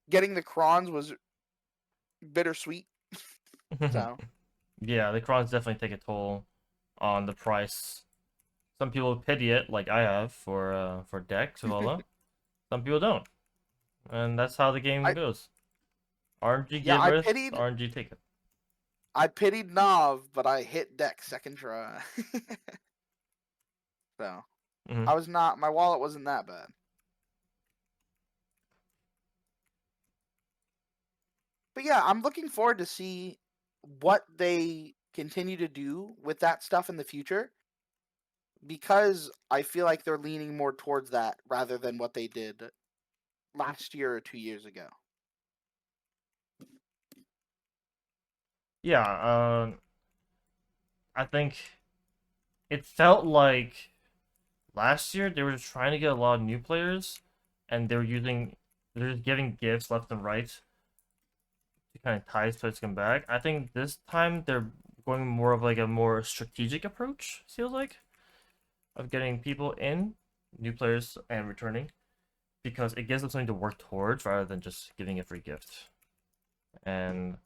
Getting the crons was bittersweet. So Yeah, the crons definitely take a toll on the price. Some people pity it, like I have for deck Zavala. Some people don't, and that's how the game I goes. RNG yeah, I givers, pitied RNG take it. I pitied Nav, but I hit Deck second try. So Mm-hmm. I was not my wallet wasn't that bad. But yeah, I'm looking forward to see what they continue to do with that stuff in the future, because I feel like they're leaning more towards that rather than what they did last year or 2 years ago. Yeah, I think it felt like last year they were just trying to get a lot of new players, and they're just giving gifts left and right to kind of entice players to come back. I think this time they're going more of like a more strategic approach. Feels like of getting people in, new players and returning, because it gives them something to work towards rather than just giving a free gift. And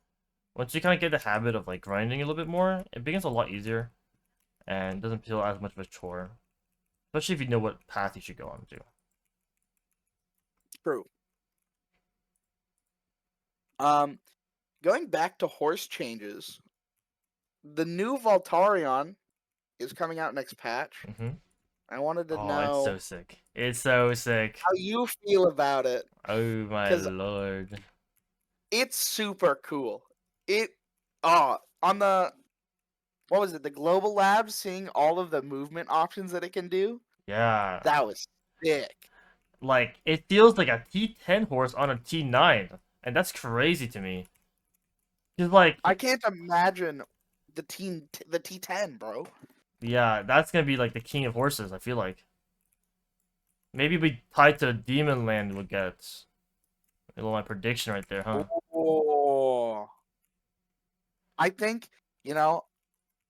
once you kind of get the habit of like grinding a little bit more, it becomes a lot easier and doesn't feel as much of a chore, especially if you know what path you should go on to. True. Um, Going back to horse changes, the new Voltarion is coming out next patch. Mm-hmm. I wanted to Oh, it's so know sick. It's so sick. how you feel about it, Oh my because lord. it's super cool. It on the what was it, the Global Labs, seeing all of the movement options that it can do, Yeah. that was sick. Like, it feels like a T10 horse on a T9. And that's crazy to me. Cause I like, can't imagine the T10, bro. yeah, that's gonna be like the king of horses, I feel like. Maybe we tied to Demon Land would get a little my prediction right there, huh? Oh, I think, you know,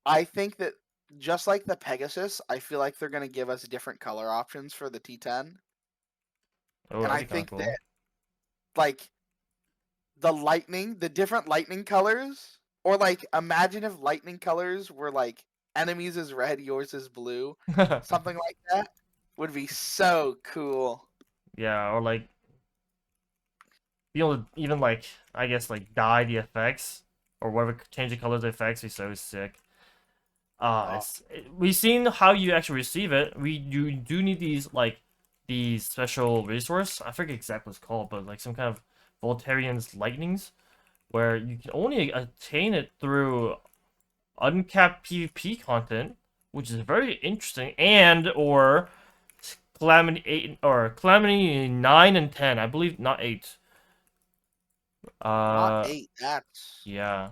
I think that just like the Pegasus, I feel like they're going to give us different color options for the T10. Oh, And that'd I be kinda think cool. that like the different lightning colors, or like imagine if lightning colors were like enemies is red, yours is blue, something like that would be so cool. Yeah, or like be able to even like I guess like dye the effects or whatever, change the colors of the effects is so sick. Oh, We've seen how you actually receive it. You do need these special resource. I forget exactly what it's called, but like some kind of Voltarian's lightnings where you can only attain it through uncapped PvP content, which is very interesting, and or Calamity 8 or Calamity 9 and 10, I believe, not 8. not Uh 8. yeah.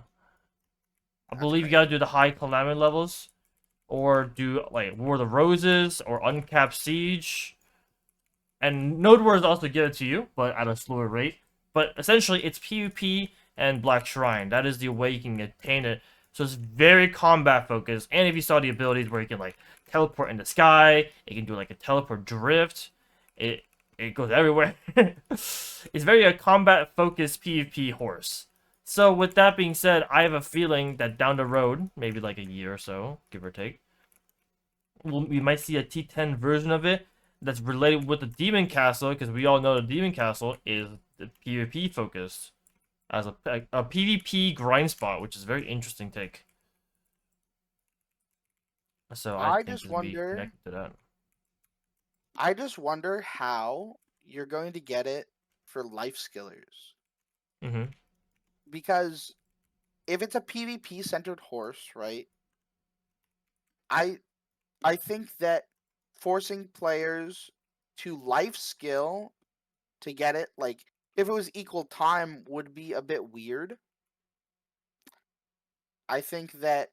I That's believe you gotta crazy. do the high Calamity levels or do like War of the Roses or uncapped Siege. And Node Wars also give it to you, but at a slower rate. But essentially, it's PvP and Black Shrine. That is the way you can attain it. So it's very combat focused. And if you saw the abilities where you can like teleport in the sky, it can do like a teleport drift. It it goes everywhere. It's very a combat focused PvP horse. So with that being said, I have a feeling that down the road, maybe like a year or so, give or take, we might see a T10 version of it that's related with the Demon Castle, because we all know the Demon Castle is the PvP focused as a PvP grind spot, which is a very interesting take. So I I think just it'll be wonder. connected to that. I just wonder how you're going to get it for life skillers. Mm-hmm. Because if it's a PvP centered horse, right? I I think that forcing players to life skill to get it, like if it was equal time, would be a bit weird. I think that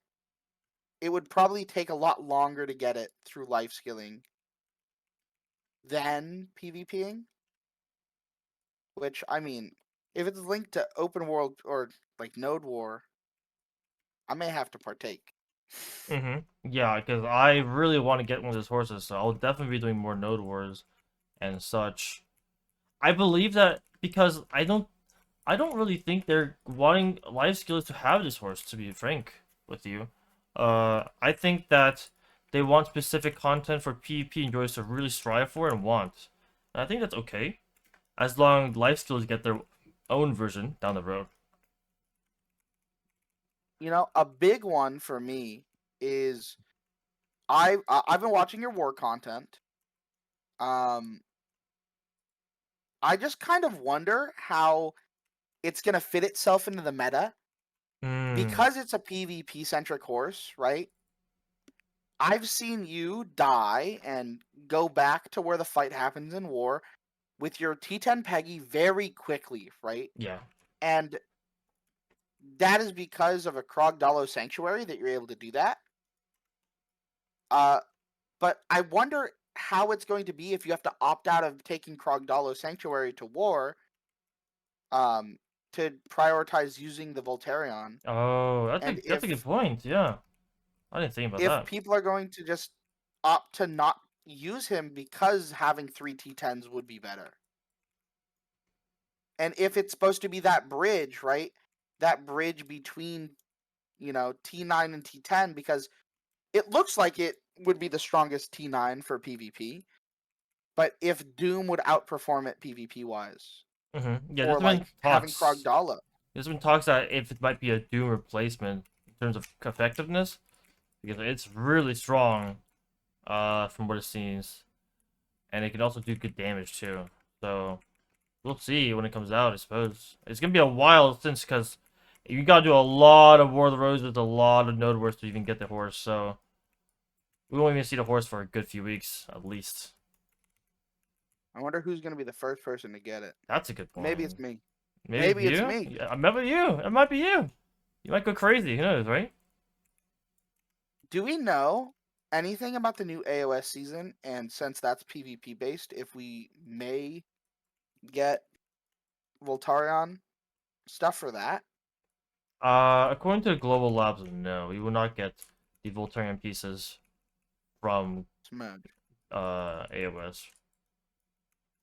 it would probably take a lot longer to get it through life skilling than PvPing. Which I mean, if it's linked to open world or like Node War, I may have to partake. Mm-hmm. Yeah, because I really want to get one of those horses, so I'll definitely be doing more Node Wars and such. I believe that because I don't really think they're wanting life skills to have this horse, to be frank with you. I think that they want specific content for PvP enjoyers to really strive for and want. And I think that's okay, as long as life skills get their own version down the road. You know, a big one for me is I've been watching your war content. Um, I just kind of wonder how it's gonna fit itself into the meta Hmm. because it's a PvP centric horse, right? I've seen you die and go back to where the fight happens in war with your T10 Peggy very quickly, right? Yeah. And that is because of a Krogdalo Sanctuary that you're able to do that. Uh, but I wonder how it's going to be if you have to opt out of taking Krogdalo Sanctuary to war, um, to prioritize using the Voltarion, Oh, and that's a good point. Yeah, I didn't think about if that. people are going to just opt to not use him because having three T10s would be better. And if it's supposed to be that bridge, right? That bridge between, T9 and T10, because it looks like it would be the strongest T9 for PvP, but if Doom would outperform it PvP wise, Yeah, or there's been like having talks. Krogdala. There's been talks that if it might be a Doom replacement in terms of effectiveness, because it's really strong, from what it seems, and it can also do good damage too. So we'll see when it comes out. I suppose it's gonna be a while since because you gotta do a lot of War of the Roses, a lot of Node Wars to even get the horse. So we won't even see the horse for a good few weeks at least. I wonder who's going to be the first person to get it. That's a good Maybe it's point. me. Maybe it's Maybe it's you. me. Yeah, maybe you. It might be you. You might go crazy. Who knows, right? Do we know anything about the new AOS season? And since that's PvP based, if we may get Voltarion stuff for that? According to Global Labs, no, we will not get the Voltarian pieces from Smudge. AOS.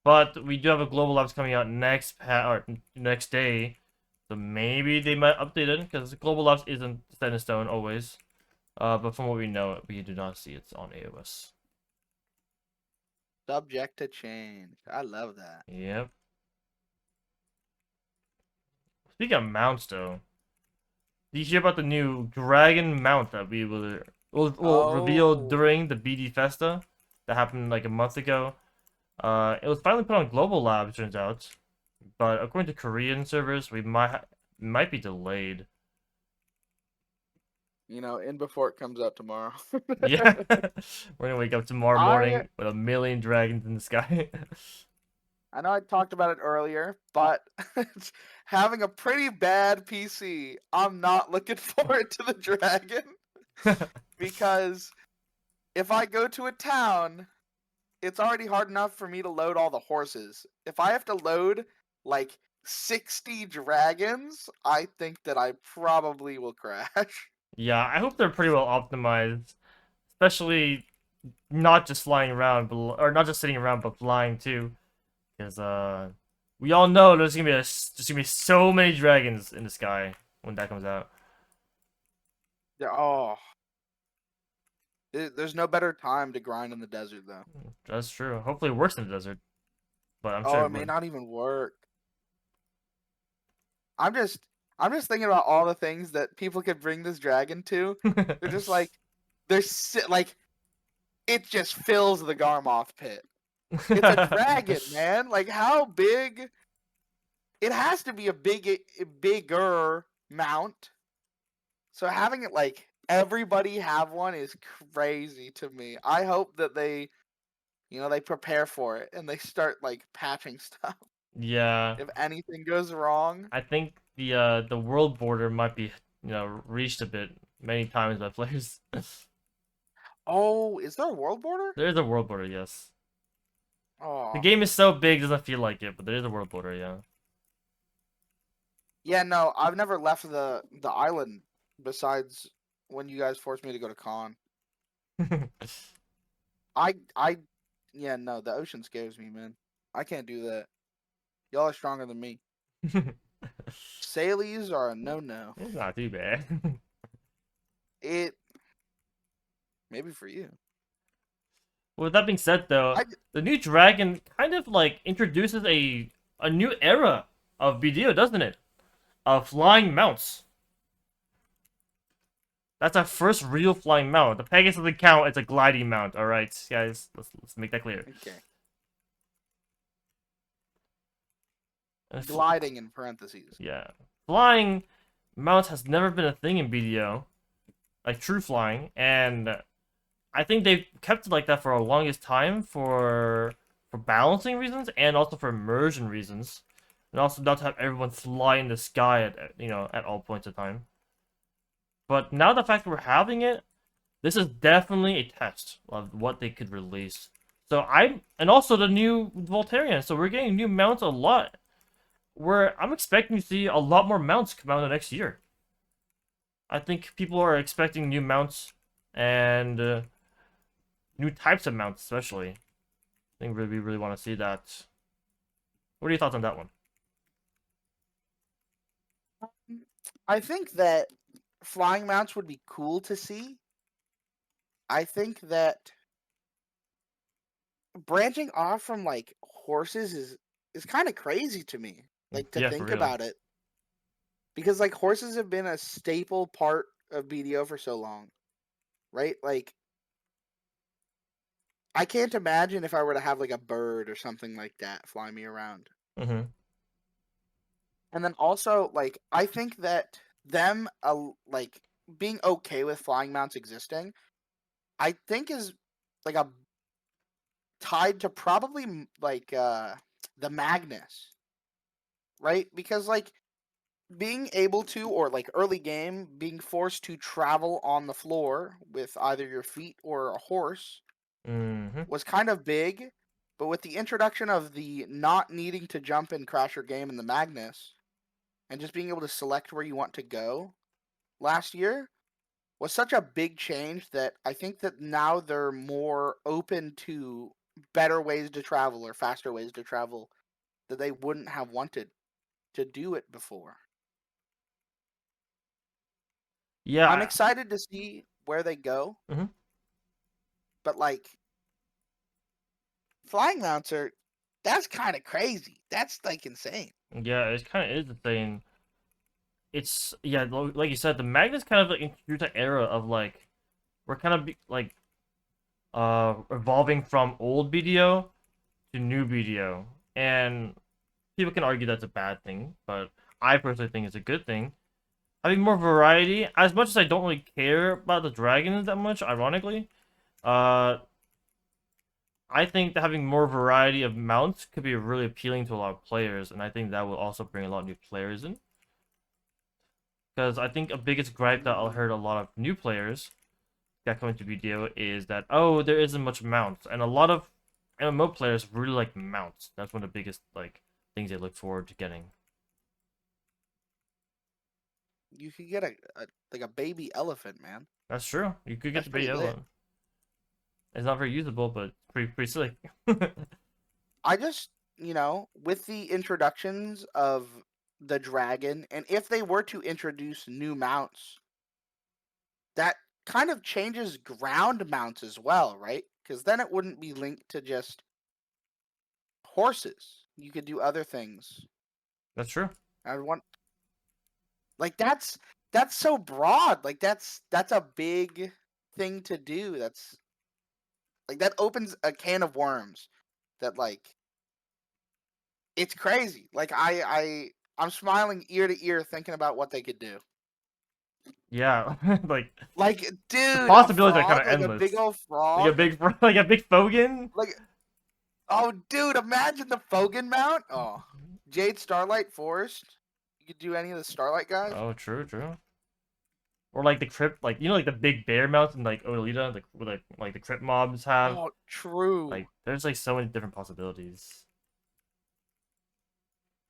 But we do have a Global Labs coming out or next day, so maybe they might update it because Global Labs isn't set in stone always. But from what we know, we do not see it on AOS. Subject to change. I love that. Yep. Speaking of mounts, though, did you hear about the new dragon mount that will reveal Oh, during the BD Festa that happened like a month ago? It was finally put on Global Lab, turns out, but according to Korean servers, we might be delayed. in before it comes out tomorrow. Yeah, we're gonna wake up tomorrow I morning with a million dragons in the sky. I know I talked about it earlier, but it's having a pretty bad PC. I'm not looking forward to the dragon because if I go to a town, it's already hard enough for me to load all the horses. If I have to load like 60 dragons, I think that I probably will crash. Yeah, I hope they're pretty well optimized, especially not just flying around, or not just sitting around, but flying too. Because we all know there's gonna be so many dragons in the sky when that comes out. Oh, there's no better time to grind in the desert though. That's true. Hopefully, it works in the desert, but I'm sure Oh, it it may would. not even work. I'm just I'm just thinking about all the things that people could bring this dragon to. They're just like like it just fills the Garmoth pit. It's a dragon, man. Like how big? It has to be bigger mount. So having it like everybody have one is crazy to me. I hope that they prepare for it and they start like patching stuff Yeah, if anything goes wrong. I think the world border might be reached a bit many times by players. Oh, is there a world border? There is a world border, yes. The Oh, game is so big, it doesn't feel like it, but there is a world border, yeah. yeah, no, I've never left the island besides when you guys forced me to go to con. I yeah, no, the ocean scares me, man. I can't do that. Y'all are stronger than me. Sailies are a no-no. It's not too bad. It maybe for you. With that being said, though, I the new dragon kind of like introduces a new era of BDO, doesn't it? Of flying mounts. That's our first real flying mount. The Pegasus doesn't count; it's a gliding mount. All right, guys, let's make that clear. okay. And Gliding in parentheses. yeah, flying mounts has never been a thing in BDO, like true flying, and I think they've kept it like that for the longest time for balancing reasons and also for immersion reasons, and also not to have everyone fly in the sky at all points of time. But now the fact that we're having it, this is definitely a test of what they could release. And also the new Voltarian, so we're getting new mounts a lot. Where I'm expecting to see a lot more mounts come out in the next year. I think people are expecting new mounts and new types of mounts, especially. I think we really want to see that. What are your thoughts on that one? I think that flying mounts would be cool to see. I think that branching off from like horses is kind of crazy to me. Like to Yeah, for think real. about it. Because like horses have been a staple part of BDO for so long. Right? Like I can't imagine if I were to have like a bird or something like that fly me around. Mm-hmm. And then also like I think that them like being okay with flying mounts existing, I think is like a tied to probably like the Magnus, right? Because like being able to or like early game being forced to travel on the floor with either your feet or a horse Mm-hmm. was kind of big, but with the introduction of the not needing to jump and crash your game in the Magnus and just being able to select where you want to go last year was such a big change that I think that now they're more open to better ways to travel or faster ways to travel that they wouldn't have wanted to do it before. I'm Yeah. excited to see where they go, Mm-hmm. but like flying mounts are that's kind of crazy. That's like insane. Yeah, it's kind of is insane. it's yeah, like you said, the Magnet's kind of like introduced an era of like we're kind of like evolving from old BDO to new BDO, and people can argue that's a bad thing, but I personally think it's a good thing. Having more variety, as much as I don't really care about the dragons that much, ironically, uh, I think that having more variety of mounts could be really appealing to a lot of players, and I think that will also bring a lot of new players in. Because I think a biggest gripe that I Mm. heard a lot of new players that come into BDO is that, oh, there isn't much mounts, and a lot of MMO players really like mounts. That's one of the biggest like things they look forward to getting. You could get a like a baby elephant, man. That's true. You could get That's the pretty bait lit. yellow. It's not very usable, but it's pretty silly. I just, with the introductions of the dragon, and if they were to introduce new mounts, that kind of changes ground mounts as well, right? Because then it wouldn't be linked to just horses. You could do other things. That's true. I want like that's so broad. Like that's a big thing to do. That's like that opens a can of worms that like it's crazy. Like I'm smiling ear to ear thinking about what they could do. Yeah, like Like, the dude, a possibilities are kind frog, of like a big endless. old Like a frog. big, like a big Fogan. Like, oh, dude, imagine the Fogan mount. Oh, Jade Starlight Forest. You could do any of the Starlight guys. Oh, true, true. Or like the crypt, like like the big bear mounts in like Odalita, like with like the crypt mobs have. Oh, true. Like, there's like so many different possibilities.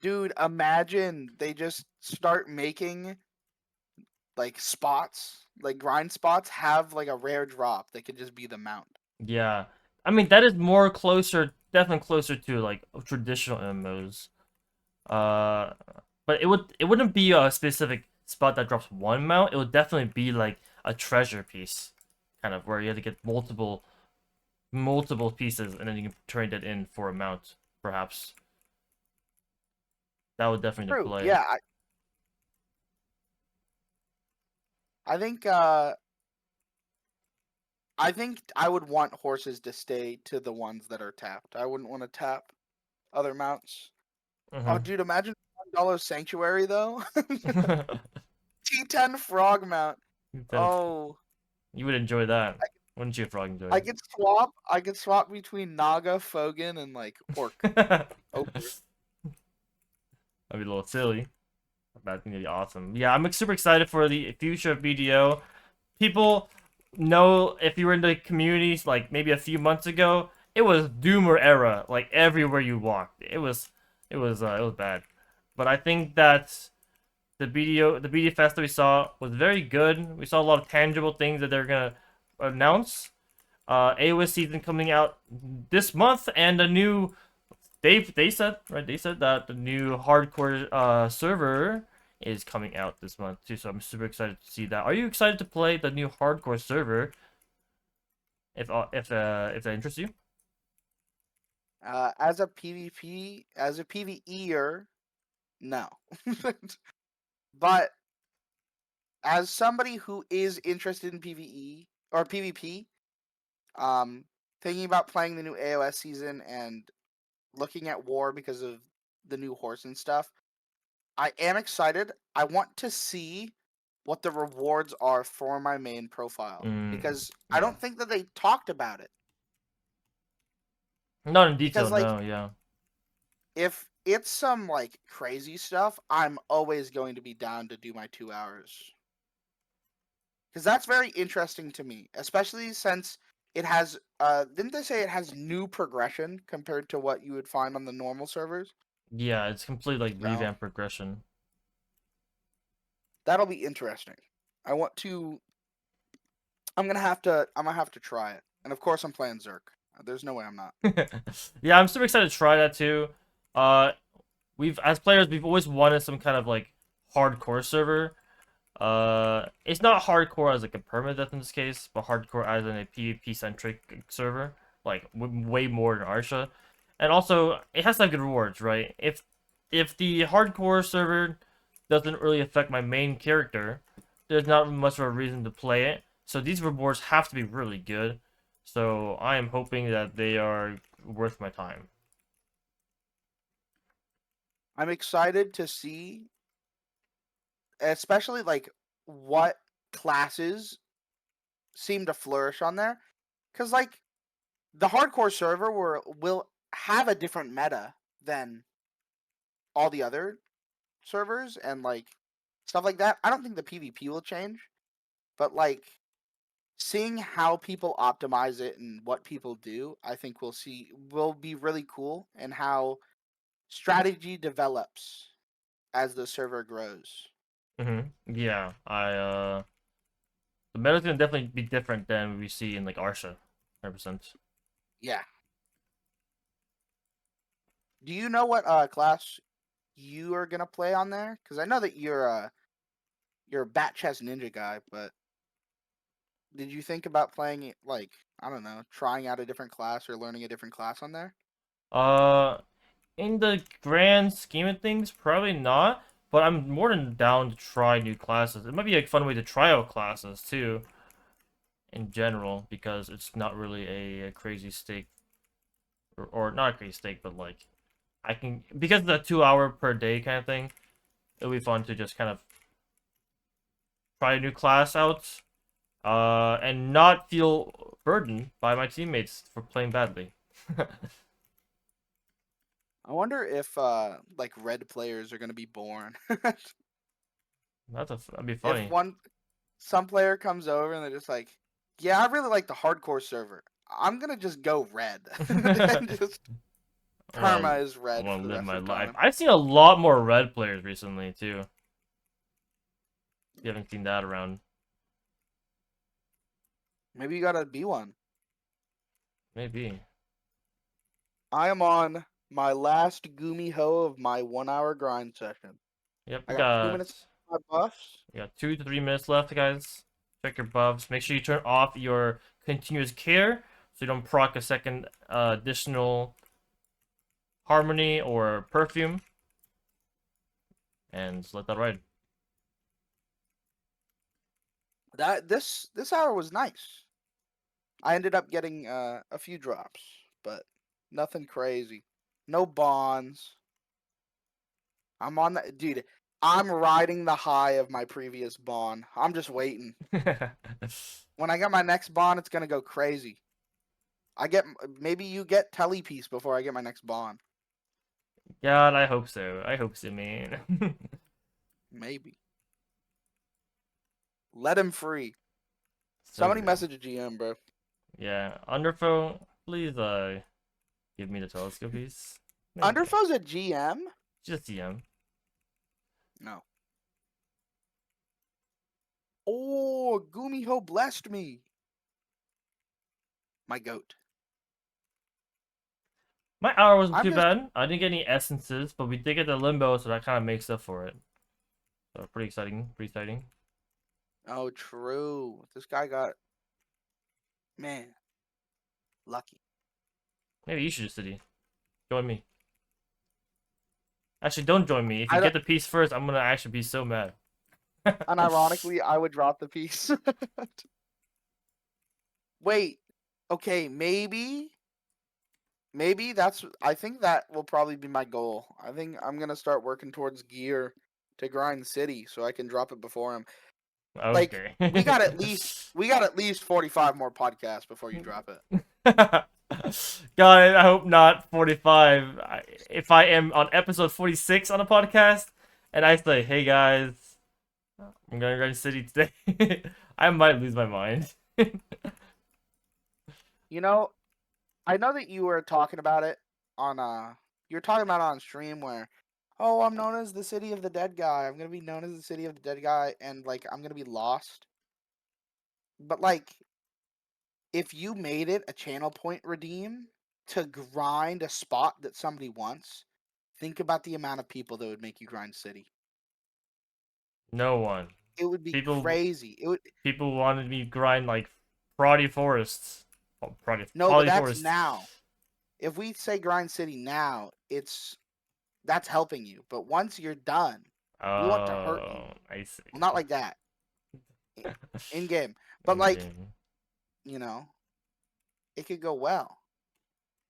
Dude, imagine they just start making like spots, like grind spots, have like a rare drop that could just be the mount. Yeah, I mean that is more closer, definitely closer to like traditional MMOs. Uh, but it wouldn't be a specific spot that drops one mount. It would definitely be like a treasure piece, kind of where you have to get multiple pieces and then you can trade it in for a mount, perhaps. That would definitely True. play. Yeah, I think I would want horses to stay to the ones that are tapped. I wouldn't want to tap other mounts. Oh, Mm-hmm. dude, imagine $1 sanctuary though. T10 frog mount. Then Oh, you would enjoy that, wouldn't you, Frog Enjoy? I could swap. I could swap between Naga, Fogan, and like Orc. That'd Ochre. be a little silly. But I think it'd be awesome. Yeah, I'm super excited for the future of BDO. People know if you were in the communities like maybe a few months ago, it was Doomer era. Like everywhere you walked, it was bad. But I think that the BD Fest that we saw was very good. We saw a lot of tangible things that they're gonna announce. AOS season coming out this month, and a new they said right. They said that the new hardcore server is coming out this month too. So I'm super excited to see that. Are you excited to play the new hardcore server? If that interests you? As a PvP, as a PvEer, no. But as somebody who is interested in PvE or PvP, um, thinking about playing the new AOS season and looking at war because of the new horse and stuff, I am excited. I want to see what the rewards are for my main profile because I Yeah. don't think that they talked about it. Not in detail, Because like no. Yeah. if it's some like crazy stuff, I'm always going to be down to do my 2 hours. Because that's very interesting to me, especially since it has didn't they say it has new progression compared to what you would find on the normal servers? Yeah, it's complete like So revamp progression. that'll be interesting. I want to I'm gonna have to try it. And of course I'm playing Zerk. There's no way I'm not. Yeah, I'm super excited to try that too. Uh, we've as players we've always wanted some kind of like hardcore server. It's not hardcore as like a permadeath in this case, but hardcore as in a PvP centric server, like way more than Arsha. And also, it has to have good rewards, right? If the hardcore server doesn't really affect my main character, there's not much of a reason to play it. So these rewards have to be really good. So I am hoping that they are worth my time. I'm excited to see, especially like what classes seem to flourish on there, because like the hardcore server will have a different meta than all the other servers and like stuff like that. I don't think the PvP will change, but like seeing how people optimize it and what people do, I think will be really cool, and how strategy develops as the server grows. Yeah, the meta's gonna definitely be different than we see in like Arsha, 100%. Yeah. Do you know what class you are gonna play on there? Because I know that you're a bat chest ninja guy, but did you think about playing it like, I don't know, trying out a different class or learning a different class on there? Uh, in the grand scheme of things, probably not. But I'm more than down to try new classes. It might be a fun way to try out classes too, in general, because it's not really a crazy stake, or not a crazy stake, but like I can, because of the 2 hour per day kind of thing. It'll be fun to just kind of try a new class out, and not feel burdened by my teammates for playing badly. I wonder if like red players are gonna be born. That'd be If funny. some player comes over and they're just like, yeah, I really like the hardcore server. I'm gonna just go red. And just I want perma is I red want for to the live rest my of life. time. I've seen a lot more red players recently too. You haven't seen that around. Maybe you gotta be one. Maybe. I am on my last Gumi Ho of my 1 hour grind session. Yep, I got 2 minutes of my buffs. we got 2 to 3 minutes left, guys. Check your buffs. Make sure you turn off your continuous care so you don't proc a second additional harmony or perfume, and just let that ride. This hour was nice. I ended up getting a few drops, but nothing crazy. No bonds. I'm on the dude. I'm riding the high of my previous bond. I'm just waiting. When I get my next bond, it's gonna go crazy. Maybe you get telepiece before I get my next bond. God, I hope so. I hope so, man. Maybe. Let him free. So Somebody good. message a GM, bro. Yeah, Underfo, please give me the telescope piece. Thank you. Underfo's a GM? Just DM. No. Oh, Gumiho blessed me. My goat. My hour wasn't I'm too just bad. I didn't get any essences, but we did get the limbo, so that kind of makes up for it. So pretty exciting. Pretty exciting. Oh, true. This guy got, man, lucky. Maybe you should just city. Join me. Actually, don't join me. If you I get don't, the piece first, I'm gonna actually be so mad. unironically, I would drop the piece. Wait. Okay, maybe I think that will probably be my goal. I think I'm going to start working towards gear to grind city so I can drop it before him. Like Okay. we got at least 45 more podcasts before you drop it. God, I hope not 45. If I am on episode 46 on a podcast, and I say, "Hey guys, I'm gonna grind city today," I might lose my mind. You know, I know that you were talking about it on you're talking about it on stream where, oh, I'm known as the city of the dead guy. I'm going to be known as the city of the dead guy, and like I'm going to be lost. But like if you made it a channel point redeem to grind a spot that somebody wants, think about the amount of people that would make you grind city. No one. It would be People, crazy. It would people wanted me to grind like Prodi Forests. Oh, Prodi, no, but Poly that's Forest. now. If we say grind city now, that's helping you. But once you're done, We want to hurt you. Oh, I see. Well, not like that in game, but like Okay. you know, it could go well.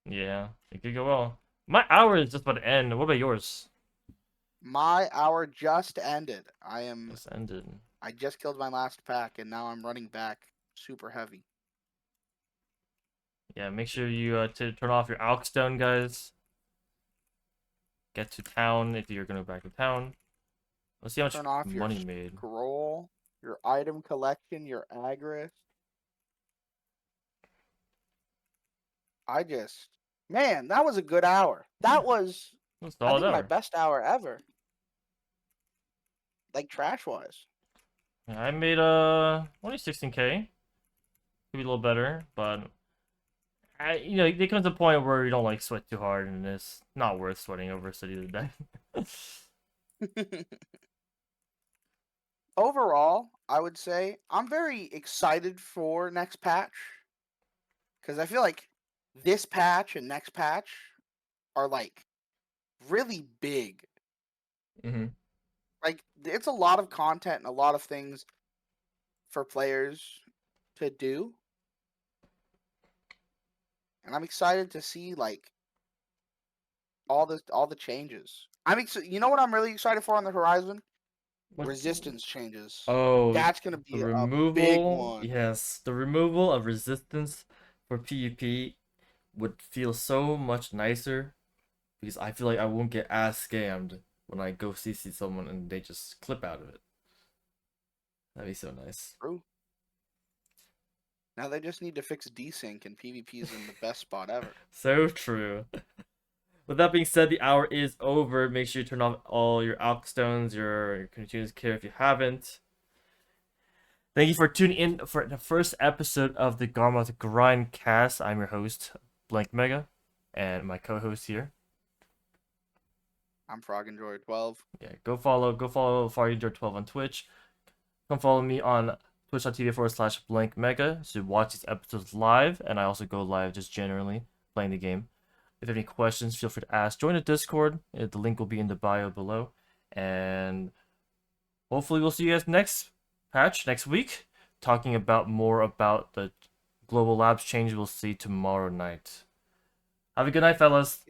Yeah, it could go well. My hour is just about to end. What about yours? My hour just ended. I am. Just ended. I just killed my last pack, and now I'm running back super heavy. Yeah, make sure you turn off your Alkstone, guys. Get to town if you're gonna go back to town. Let's see how much Turn off your money made. scroll, your item collection, your agris. Man, that was a good hour. That was, That's I all think, my hour. best hour ever. Like trash wise. Yeah, I made only 16K. Could be a little better, but there comes a point where you don't like sweat too hard, and it's not worth sweating over City of the Dead. Overall, I would say I'm very excited for next patch because I feel like this patch and next patch are like really big. Mm-hmm. Like it's a lot of content and a lot of things for players to do, and I'm excited to see like all the changes. You know what I'm really excited for on the horizon? What? Resistance changes. Oh, That's gonna the be a big removal. one. Yes, the removal of resistance for PvP would feel so much nicer because I feel like I won't get as scammed when I go CC someone and they just clip out of it. That'd be so nice. True. Now they just need to fix desync and PvP is in the best spot ever. So true. With that being said, the hour is over. Make sure you turn off all your Alk Stones, your continuous care if you haven't. Thank you for tuning in for the first episode of the Garmoth Grindcast. I'm your host, Blank Mega, and my co-host here. I'm Frog Enjoyer 12. Yeah, go follow FarEnjoy12 on Twitch. Come follow me on twitch.tv/Blank Mega to watch these episodes live, and I also go live just generally playing the game. If you have any questions, feel free to ask. Join the Discord. The link will be in the bio below. And hopefully we'll see you guys next patch, next week, talking about more about the global labs change we'll see tomorrow night. Have a good night, fellas.